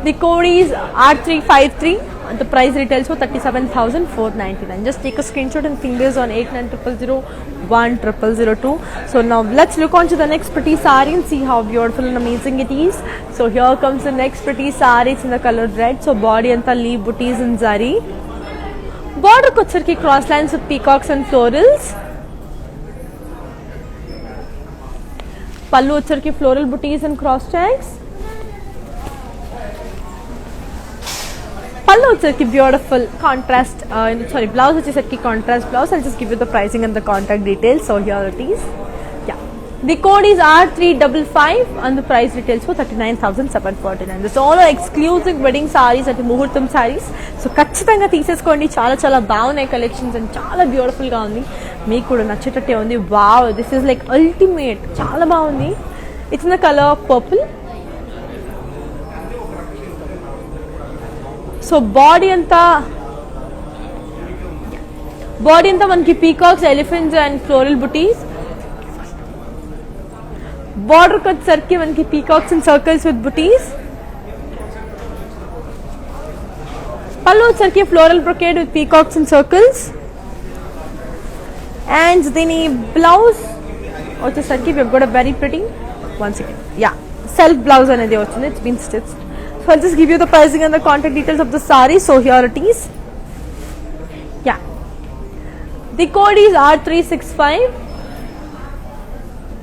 S1: The code is R353 and the price retails for 37,499. Just take a screenshot and fingers on 8900010002. So now let's look on to the next pretty saree and see how beautiful and amazing it is. So here comes the next pretty saree. It's in the color red. So body anta leaf booties and zari. Border kocherki cross lines with peacocks and florals. Pallu వచ్చరికి floral booties and cross checks. Pallu వచ్చరికి beautiful contrast, blouse వచ్చేసరికి contrast blouse. I'll just give you the pricing and the contact details. So here it is. Yeah, the code is R355 and the price retails for 39,749. This all are exclusive wedding sarees at Muhurtam sarees. So ఖచ్చితంగా తీసేసుకోండి. చాలా బాగున్నాయి collections and చాలా beautiful గా ఉంది. మీకు కూడా నచ్చేటట్టే ఉంది. Wow, this is like ultimate. చాలా బాగుంది. It's in the colour purple. So body అంతా మనకి peacocks, elephants and floral butis. Border వచ్చేసరికి మనకి peacocks and circles with butis. Pallu వచ్చేసరికి floral brocade with peacocks and circles. And దీని బ్లౌజ్ వచ్చేసరికి we have got a very pretty, one second, yeah, self blouse అనేది వచ్చింది. It's been stitched. So I'll just give you the pricing and the contact details of the saree. So here it is. Yeah, the code is R365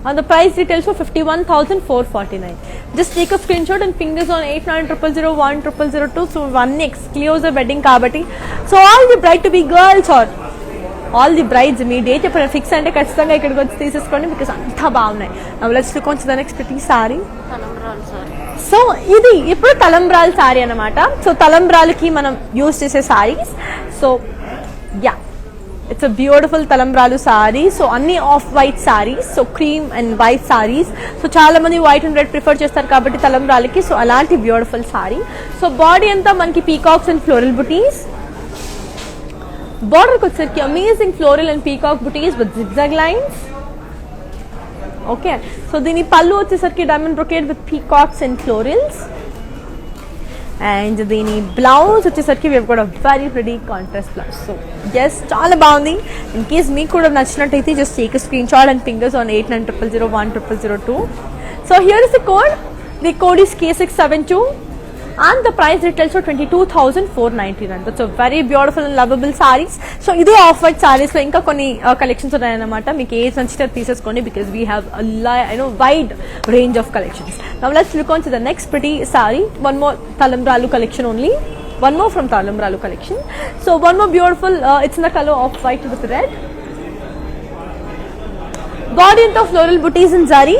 S1: and the price details for 51,449. Just take a screenshot and fingers on 8900010002. So one exclusive wedding kabati. So all the bride to be girls or all the brides me date ఎప్పుడు fix అంటే ఖచ్చితంగా ఇక్కడికి వచ్చి తీసేసుకోండి, because అంతా బాగున్నాయి. Let's look on to the next pretty sorry. So ఇది ఇప్పుడు తలంబ్రాల్ సారీ అన్నమాట. సో తలంబ్రాలకి మనం యూజ్ చేసే saris. So yeah, it's a beautiful తలంబ్రాలు సారీ. సో అన్ని of white saris, so cream and white saris. So చాలా మంది వైట్ అండ్ రెడ్ ప్రిఫర్ చేస్తారు కాబట్టి తలంబ్రాలకి. సో అలాంటి బ్యూటిఫుల్ సారీ. సో బాడీ అంతా మనకి peacocks and floral buttis. Border వచ్చేసరికి amazing floral and peacock booties with zigzag lines. Okay, so దీని పళ్ళు వచ్చేసరికి diamond brocade with peacocks and florals. And దీని బ్లౌజ్ వచ్చేసరికి we have got a very pretty contrast blouse. So yes, చాలా బాగుంది. In case మీకు కూడా నచ్చినట్టయితే just take a screenshot and fingers on 8900010002. So here is the code. The code is K672. And the price retails for 22,499. That's a very beautiful and lovable sarees. So ఇదే off white sarees లో ఇంకా కొన్ని collections ఉన్నాయన్నమాట. మీకు ఏ నచ్చితే తీసేసుకోండి, because we have wide range of collections. Now let's look on to the next pretty saree. One more talambralu collection only. One more from Talambralu collection. So one more beautiful, it's in the color of white with red. Body into floral booties in zari.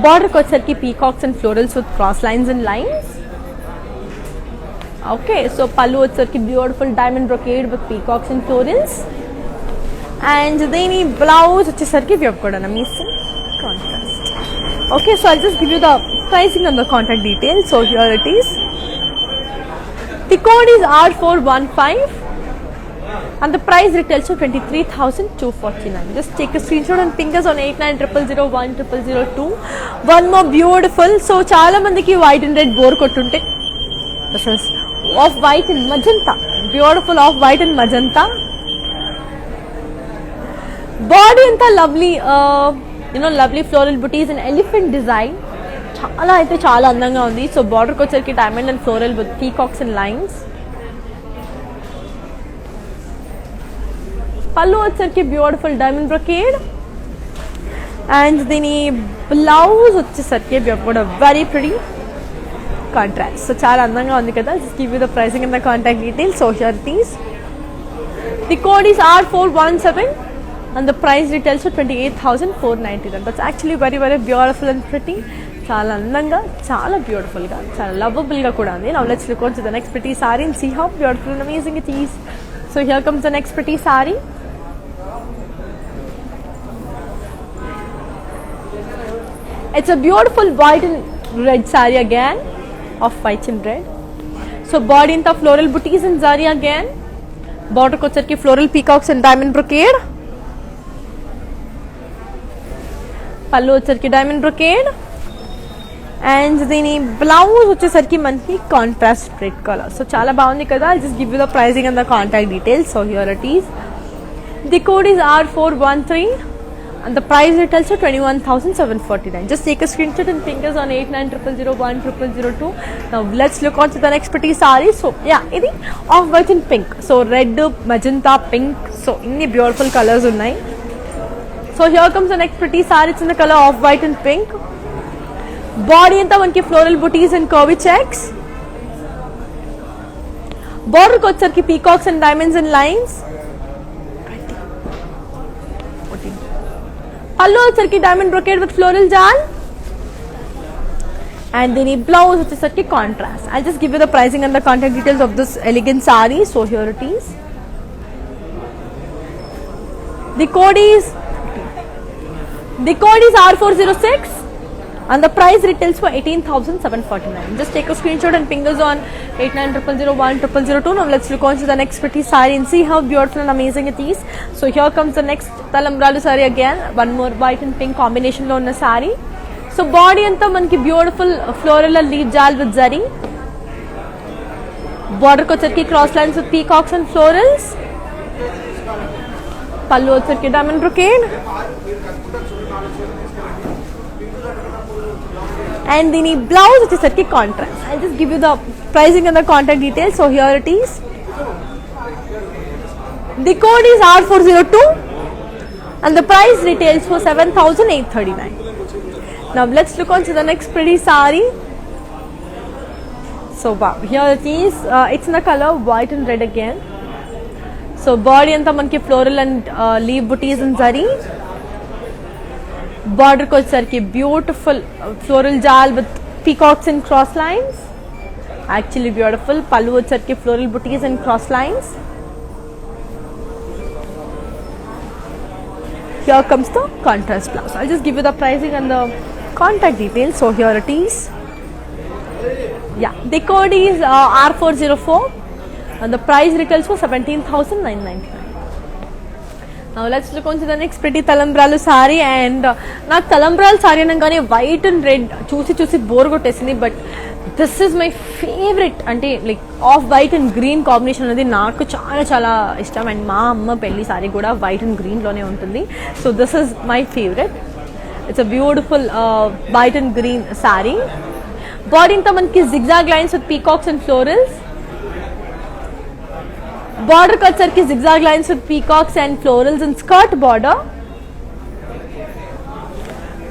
S1: Border kocherki peacocks and florals with cross lines and lines. Okay, so pallu వచ్చరికి beautiful diamond brocade with peacocks and florals. And then blouse వచ్చేసరికి we have got an amazing contrast. Okay, so I'll just give you the pricing and the contact details. So here it is. The code is R415 and the price retails to 23,249. Just take a screenshot and ping us on 8900010002. One more beautiful. So చాలా మందికి white and red bore కొట్టుంటే this is off white and magenta. Beautiful off white and magenta. Body anta lovely, lovely floral booties and elephant design. చాలా అయితే చాలా అందంగా ఉంది. So బార్డర్కి వచ్చరికి diamond and floral with peacocks and lines. Pallu వచ్చరికి beautiful diamond brocade and దీని blouse వచ్చేసరికి వెరీ ప్రిటీ కాంట్రాస్ట్. సో చాలా అందంగా ఉంది కదా. Just give you the pricing and the contact details. So here it is. The code is R417 and the price retails to 28,499. That's actually very very beautiful and pretty. చాలా అందంగా, చాలా beautiful గా, చాలా lovable గా కూడా ఉంది. Now let's look on to the next pretty saree and see how beautiful and amazing it is. So here comes the next pretty saree. It's a beautiful white and red saree again, of white and red. So body into floral booties and zari again. Border ko ki floral peacocks and diamond brocade. Pallu వచ్చరికి diamond brocade. And దీని blouse వచ్చేసరికి మనకి contrast red colour. So చాలా బాగుంది కదా. I'll just give you the pricing and the contact details. So here it is. The code is R413 and the price retails to 21,749. Just take a screenshot and ping us on 8900010002. Now let's look on to the next pretty saree. So yeah, ఇది off white and pink. So red, magenta, pink. So inni beautiful colors ఉన్నాయి. So here comes the next pretty saree. It's in the color of white and pink. Body anta manki floral booties and curvy checks. Border ko వచ్చరికి peacocks and diamonds and lines. Pallu వచ్చరికి diamond brocade with floral jal. And then blouse వచ్చరికి contrast. I'll just give you the pricing and the contact details of this elegant saree. So here it is. The code is R406 and the price retails for 18,749. Just take a screenshot and ping us on 8900010002. Now let's look on to the next pretty saree and see how beautiful and amazing it is. So here comes the next talambralu saree again. One more white and pink combination lo unna saree. So body anta manki beautiful floral leaf jal with zari. Border ko వచ్చరికి cross lines with peacocks and florals. Pallu వచ్చరికి diamond brocade. And the blouse వచ్చేసరికి contrast. I'll just give you the pricing and the contact details. So here it is. The code is R402 and the price retails for 7,839. Now let's look on to the next pretty saree. So wow, here it is. It's in the color white and red again. So body anta manki floral and leaf booties and zari. Border ko వచ్చరికి beautiful floral jal with peacocks and cross lines. Actually beautiful. Pallu వచ్చరికి floral booties and cross lines. Here comes the contrast blouse. I'll just give you the pricing and the contact details. So here it is. Yeah, the code is R404 and the price retails for 17,999. Now let's look on to the next pretty talambralu saree. And నాకు తలంబ్రాలు సారీ అనగానే white and red చూసి bore కొట్టేసింది. But this is my favourite. అంటే like off white and green combination అనేది నాకు చాలా చాలా ఇష్టం. అండ్ మా అమ్మ పెళ్లి సారీ కూడా వైట్ అండ్ గ్రీన్లోనే ఉంటుంది. So this is my favourite. It's a beautiful white and green sorry. Body అంతా మనకి zigzag lines with peacocks and florals. Border కి వచ్చరికి zigzag lines with peacocks and florals and skirt border.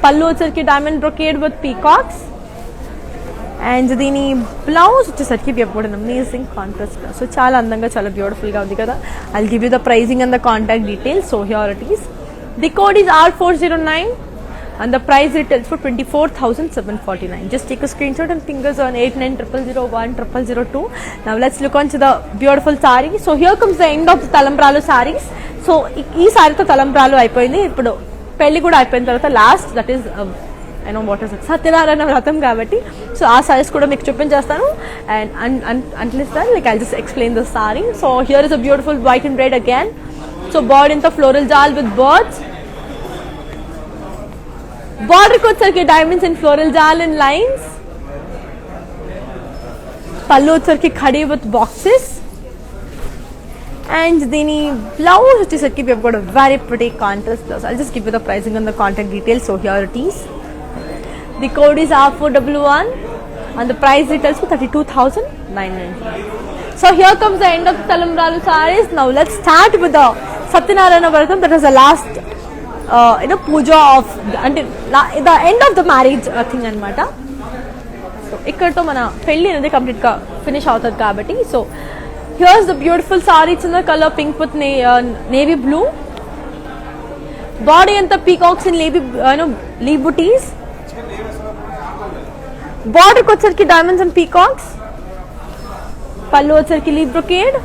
S1: Pallu వచ్చరికి diamond brocade with peacocks. And దీని blouse వచ్చేసరికి we have got an amazing contrast blouse. So చాలా అందంగా చాలా beautiful గా ఉంది కదా. I'll give you the pricing and the contact details. So here it is. The code is R409 and the price retails for 24,749. Just take a screenshot and ping us on 8900010002. Now let's look on to the beautiful saree. So here comes the end of the talambralu sarees. So ఈ సారీతో తలంబ్రాలు అయిపోయింది. ఇప్పుడు పెళ్లి కూడా అయిపోయిన తర్వాత last that is I know what is it, Satyanarayana వ్రతం కాబట్టి. సో ఆ సారీస్ కూడా మీకు చూపించేస్తాను. And until is that like I just explain the sari. So here is a beautiful white and red again. So body అంతా ఫ్లోరల్ జాల్ విత్ బర్డ్స్. బార్డర్కి వచ్చరికి diamonds and floral jaal and lines. Pallu వచ్చరికి ఖడీ విత్ బాక్సెస్. And దీని blouse వచ్చేసరికి we have got a very pretty contrast blouse. I'll just give you the pricing and the contact details. So here it is. The code is R411 and the price retails for 32,999. So here comes the end of the Talambralu sarees. Now let's start with the Satyanarayana Vratam. That was the last puja of the end of the marriage thing anamata. So ikkadto mana pelli anadi complete ga finish avutadi kabatti. So here's the beautiful saree. It's in the color pink with navy blue. Body and the peacocks in leaf booties. Border వచ్చరికి diamonds and peacocks. పళ్ళు వచ్చరికి leaf brocade.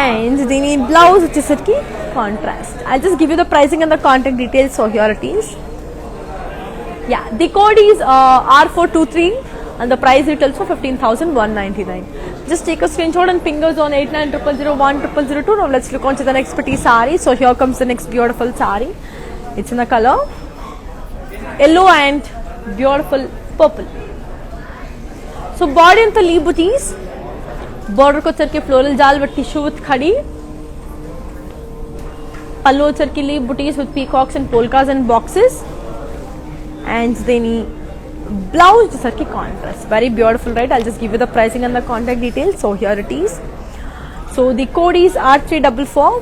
S1: And దీని blouse వచ్చేసరికి contrast. I'll just give you the pricing and the contact details. So here it is. Yeah, the code is R423 and the price retails for 15,199. Just take a screenshot and fingers on 8900010002. Now let's look on to the next pretty saree. So here comes the next beautiful saree. It's in the color yellow and beautiful purple. So body and the leaf booties. Border ko charke floral jal with tissue with khadi. Pallu charke leaf booties with peacocks and polkas and boxes. And then blouse sarki contrast, very beautiful, right? I'll just give you the pricing and the contact details. So here it is. So the code is R344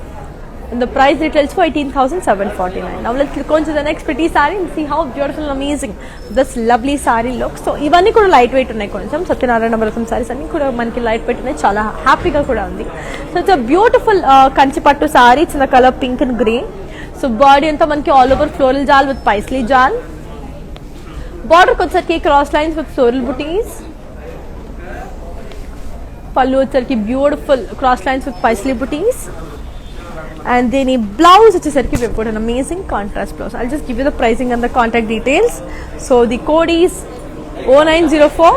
S1: and the price retails for 18,749. Now let's click on to the next pretty saree and see how beautiful and amazing this lovely saree looks. So ivanni kuda light weight unnai koncham Satyanarayana Vratam sarees anni kuda manaki light weight unnai, chala happy ga kuda undi. So it's a beautiful kanchi pattu saree. It's in the color pink and grey. So body anta manaki all over floral jal with paisley jal. Border వచ్చరికి cross lines with floral booties. పళ్ళు వచ్చరికి beautiful cross lines with paisley booties. And then blouse వచ్చేసరికి we have got an amazing contrast blouse. I'll just give you the pricing and the contact details. So the code is 0904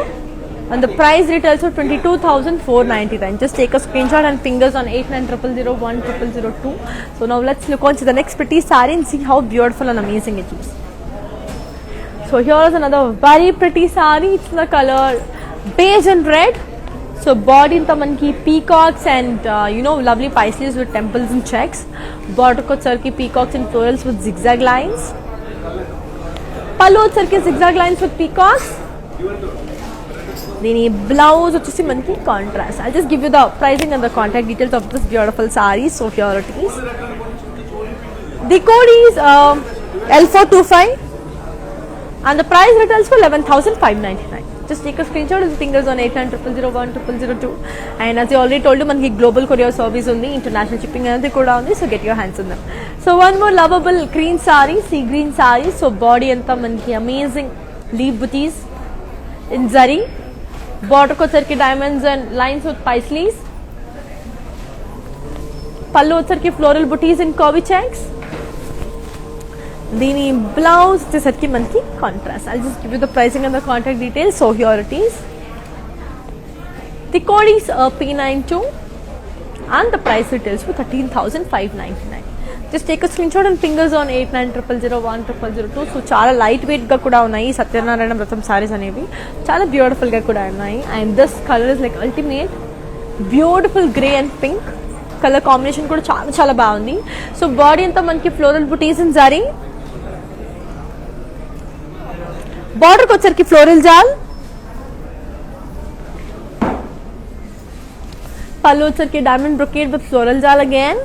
S1: and the price retails for 22,499. Just take a screenshot and fingers on 8900010002. So now let's look on to the next pretty saree and see how beautiful and amazing it is. So here is another very pretty saree. It's in the color beige and red. So body inta manki peacocks and lovely paisleys with temples and checks. Border ko charki peacocks and florals with zigzag lines. Pallu charki zigzag lines with peacocks. Then blouse వచ్చేసి మనకి contrast. I'll just give you the pricing and the contact details of this beautiful saree. So here it is. The code is L425. And the price retails for 11,599. Just take a screenshot and fingers on 8900010002. And as I already told you, manaki global courier service undi, international shipping anadi kuda undi. So get your hands on them. So one more lovable green saree, sea green saree. So body anta manaki amazing leaf booties in zari. Border ko charki diamonds and lines with paisleys. Pallu charki floral booties in curvy checks. దీని blouse వచ్చేసరికి మనకి contrast. I'll just give you the pricing and the contact details. So here it is. The code is P92 and the price retails for 13,599. Just take a screenshot and fingers on 8900010002. So చాలా light weight గా కూడా ఉన్నాయి సత్యనారాయణ వ్రతం సారీస్ అనేవి, చాలా beautiful గా కూడా ఉన్నాయి. And this colour is like ultimate beautiful grey and pink colour combination కూడా చాలా చాలా బాగుంది. సో బాడీ అంతా మనకి floral butis in zari. Border వచ్చరికి ఫ్లోరల్ జాల్. పళ్ళు వచ్చరికి diamond brocade with floral jaal again.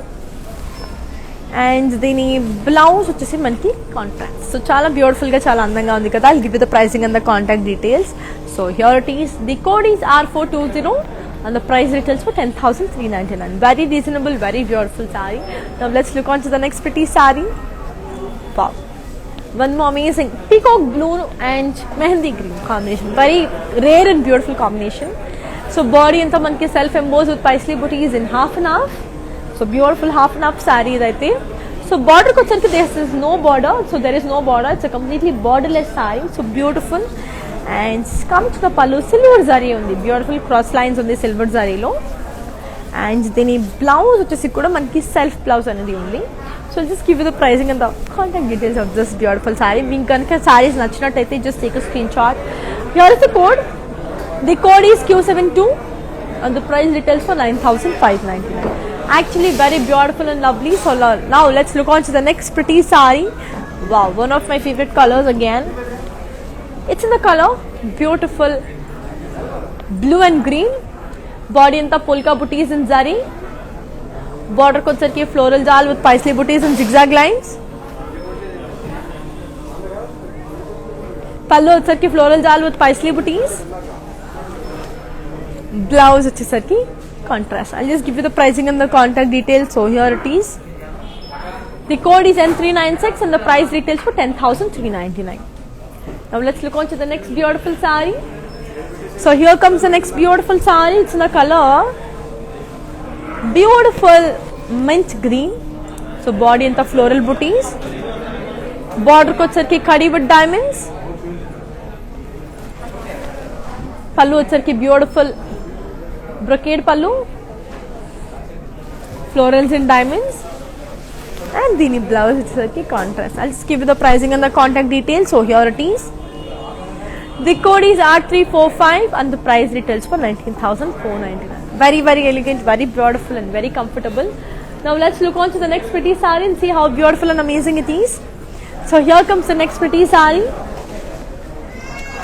S1: And దీని బ్లౌజ్ వచ్చేసి మనకి కాంట్రాస్ట్. సో చాలా బ్యూటిఫుల్ గా చాలా అందంగా ఉంది కదా. I'll give you the pricing and the contact details. So here it is. The code is R420 and the price retails for 10,399. Very reasonable, very beautiful saree. Now let's look on to the next pretty saree. Wow. One more amazing peacock blue and mehendi green combination. Very rare and beautiful combination. So body anta manki self embossed with paisley booties in half and half. So beautiful half and half saree idaithe. So So border ko వచ్చరికి there is no border, so there is no border. It's a completely borderless saree, so beautiful. And come to the pallu, silver zari undi, beautiful cross lines undi silver zari lo. And దీని blouse వచ్చేసి కూడా మనకి self blouse అనేది ఉంది. So just give you the pricing and the contact details of this beautiful sorry. మీకు కనుక సారీస్ నచ్చినట్టయితే just take a screen shot. Here is the code. The code is Q72 and the price retails for 9,599. Actually very beautiful and lovely. So now let's look on to the next pretty saree. Wow, one of my favorite colors again. It's in the color beautiful blue and green. Body anta polka booties in zari. Border ko వచ్చరికి floral jal with paisley booties and zigzag lines. pallu వచ్చరికి floral jal with paisley booties. Blouse వచ్చేసరికి contrast. I'll just give you the pricing and the contact details. So here it is. The code is N396 and the price retails for 10,399. Now let's look on to the next beautiful saree. So here comes the next beautiful saree. It's in the color beautiful mint green. So body and the floral booties. Border ko వచ్చరికి khadi with diamonds. pallu వచ్చరికి beautiful brocade pallu, florals and diamonds, and dini blouse వచ్చరికి contrast. I'll just give you the pricing and the contact details. So here it is. The code is R345 and the price retails for 19,499. Very very elegant, very beautiful and very comfortable. Now let's look on to the next pretty saree and see how beautiful and amazing it is. So here comes the next pretty saree.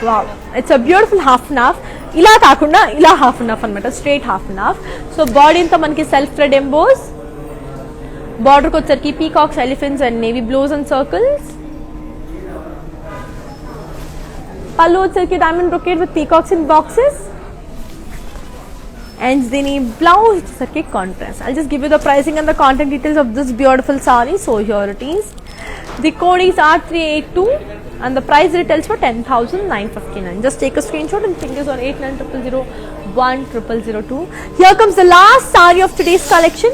S1: Wow, it's a beautiful half and half. ఇలా కాకుండా ఇలా half and half అనమాట, straight half and half. So body అంతా మనకి self thread emboss. బార్డర్కి వచ్చరికి peacocks, elephants and navy blues and circles. పళ్ళు వచ్చరికి diamond brocade with peacocks in boxes. And దీని బ్లౌజ్ వచ్చేసరికి contrast. I'll just give you the pricing and the contact details of this beautiful saree. So here it is. The code is R382 and the price retails for 10,959. Just take a screenshot and fingers on 8900010002. Here comes the last saree of today's collection.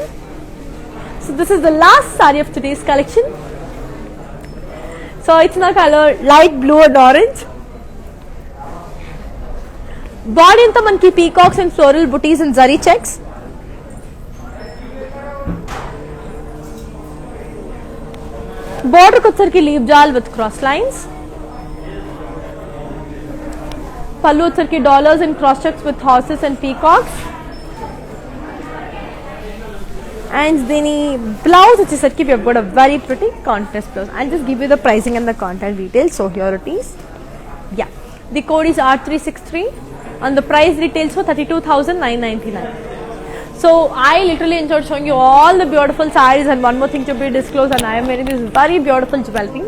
S1: So this is the last saree of today's collection. So it's in the color light blue and orange. Body anta manki peacocks and floral booties and zari checks. Border వచ్చరికి leaf jal with cross lines. pallu వచ్చరికి dollars and cross checks with horses and peacocks. And dini blouse వచ్చేసరికి we have got a very pretty contrast blouse. I'll just give you the pricing and the contact details. So here it is. Yeah, the code is R363 and the price retails for 32,999. So I literally enjoyed showing you all the beautiful sarees, and one more thing to be disclosed, and I am wearing this very beautiful jewelry.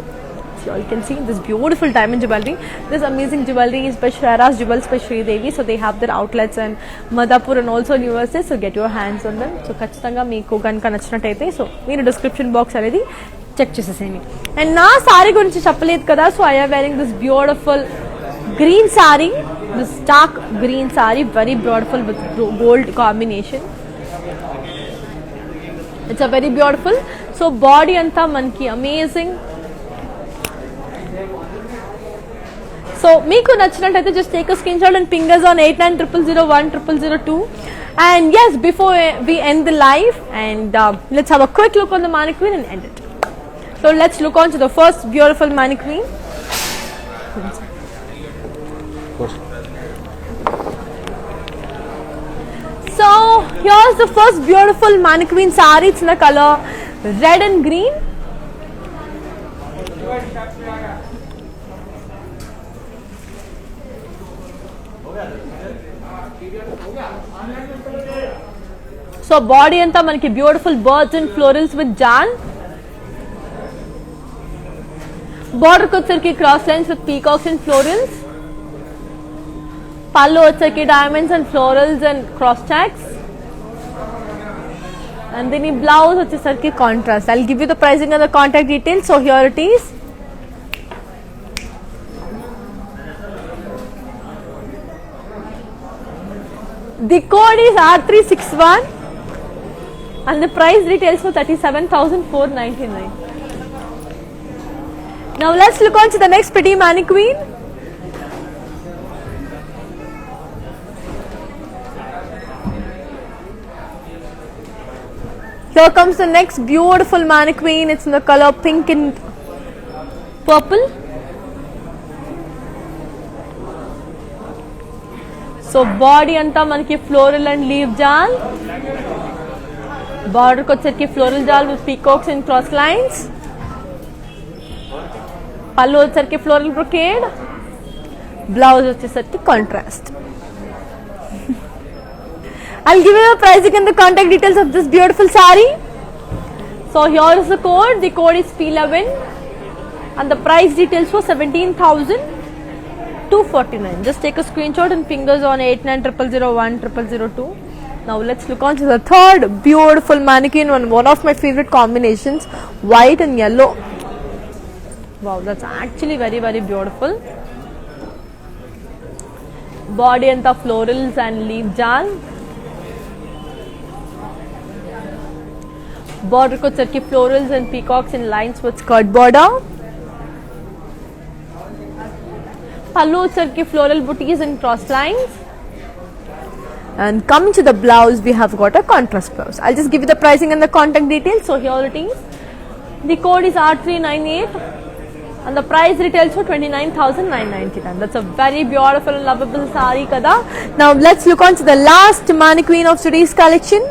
S1: So you all can see this beautiful diamond jewelry. This amazing jewelry is by Shara's Jewels by Sri Devi. So they have their outlets in Madhapur and also in USA. So get your hands on them. So ఖచ్చితంగా మీకు కనుక నచ్చినట్టయితే so మీరు description box అనేది check చేసేసేయండి. And నా సారీ గురించి చెప్పలేదు కదా. So I are wearing this beautiful green saree, this dark green saree, very beautiful with gold combination. It's a very beautiful. So body anta manki amazing. So meeku nachinataithe just take a screenshot and ping us on 8900010002. And yes, before we end the live, and let's have a quick look on the mannequin and end it. So let's look on to the first beautiful mannequin. So here's the first beautiful mannequin saree. It's in the color red and green. So body anta manaki beautiful birds and florals with jal. Border ko వచ్చరికి cross lines with peacocks and florals. pallu వచ్చరికి diamonds and florals and cross checks. And then blouse వచ్చేసరికి contrast. I'll give you the pricing and the contact details. So here it is. The code is R361 and the price retails for 37,499. Now let's look on to the next pretty mannequin. Here comes the next beautiful mannequin. It's in the color pink and purple. So body anta manaki floral and leaf jal. Border ko వచ్చేసరికి floral jal with peacocks and cross lines. పళ్ళు వచ్చేసరికి floral brocade. Blouse వచ్చేసరికి contrast. I'll give you the pricing and the contact details of this beautiful saree. So here is the code. The code is P11 and the price details for 17,249. Just take a screenshot and fingers on 8900010002. Now let's look on to the third beautiful mannequin, one of my favorite combinations, white and yellow. Wow, that's actually very, very beautiful. Body and the florals and leaf jal. Border ko వచ్చేసరికి florals and peacocks in lines with skirt border. Pallu వచ్చేసరికి floral booties and cross lines. And coming to the blouse, we have got a contrast blouse. I'll just give you the pricing and the contact details. So here it is. The code is R398 and the price retails for 29,999. That's a very beautiful and lovable saree kada. Now let's look on to the last mannequin of today's collection.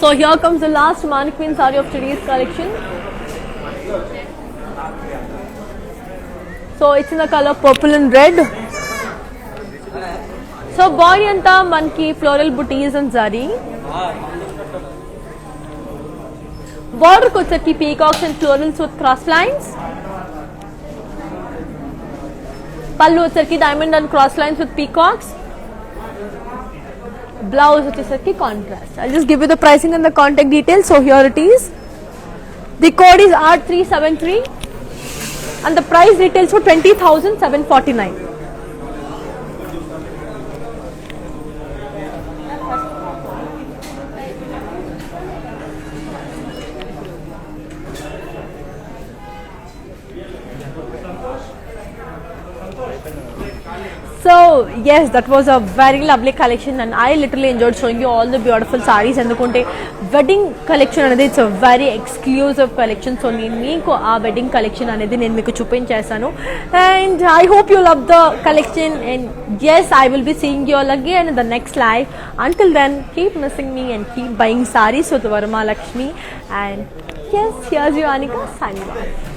S1: So here comes the last mannequin saree of today's collection. So it's in the color purple and red. So body anta manki floral booties and zari. Border ko వచ్చేసరికి peacocks and florals with cross lines. Pallu వచ్చేసరికి diamond and cross lines with peacocks. Blouse వచ్చేసరికి contrast. I'll just give you the pricing and the contact details. So here it is. The code is R373 and the price retails for 20,749. So yes, that was a very lovely collection and I literally enjoyed showing you all the beautiful sarees. ఎందుకంటే wedding collection అనేది it's a very exclusive collection. So నేను మీకు ఆ wedding collection అనేది నేను మీకు చూపించేసాను and I hope you love the collection and yes, I will be seeing you all again in the next live. Until then, keep missing me and keep buying sarees with Varma Lakshmi. And yes, here's you Anika signing off.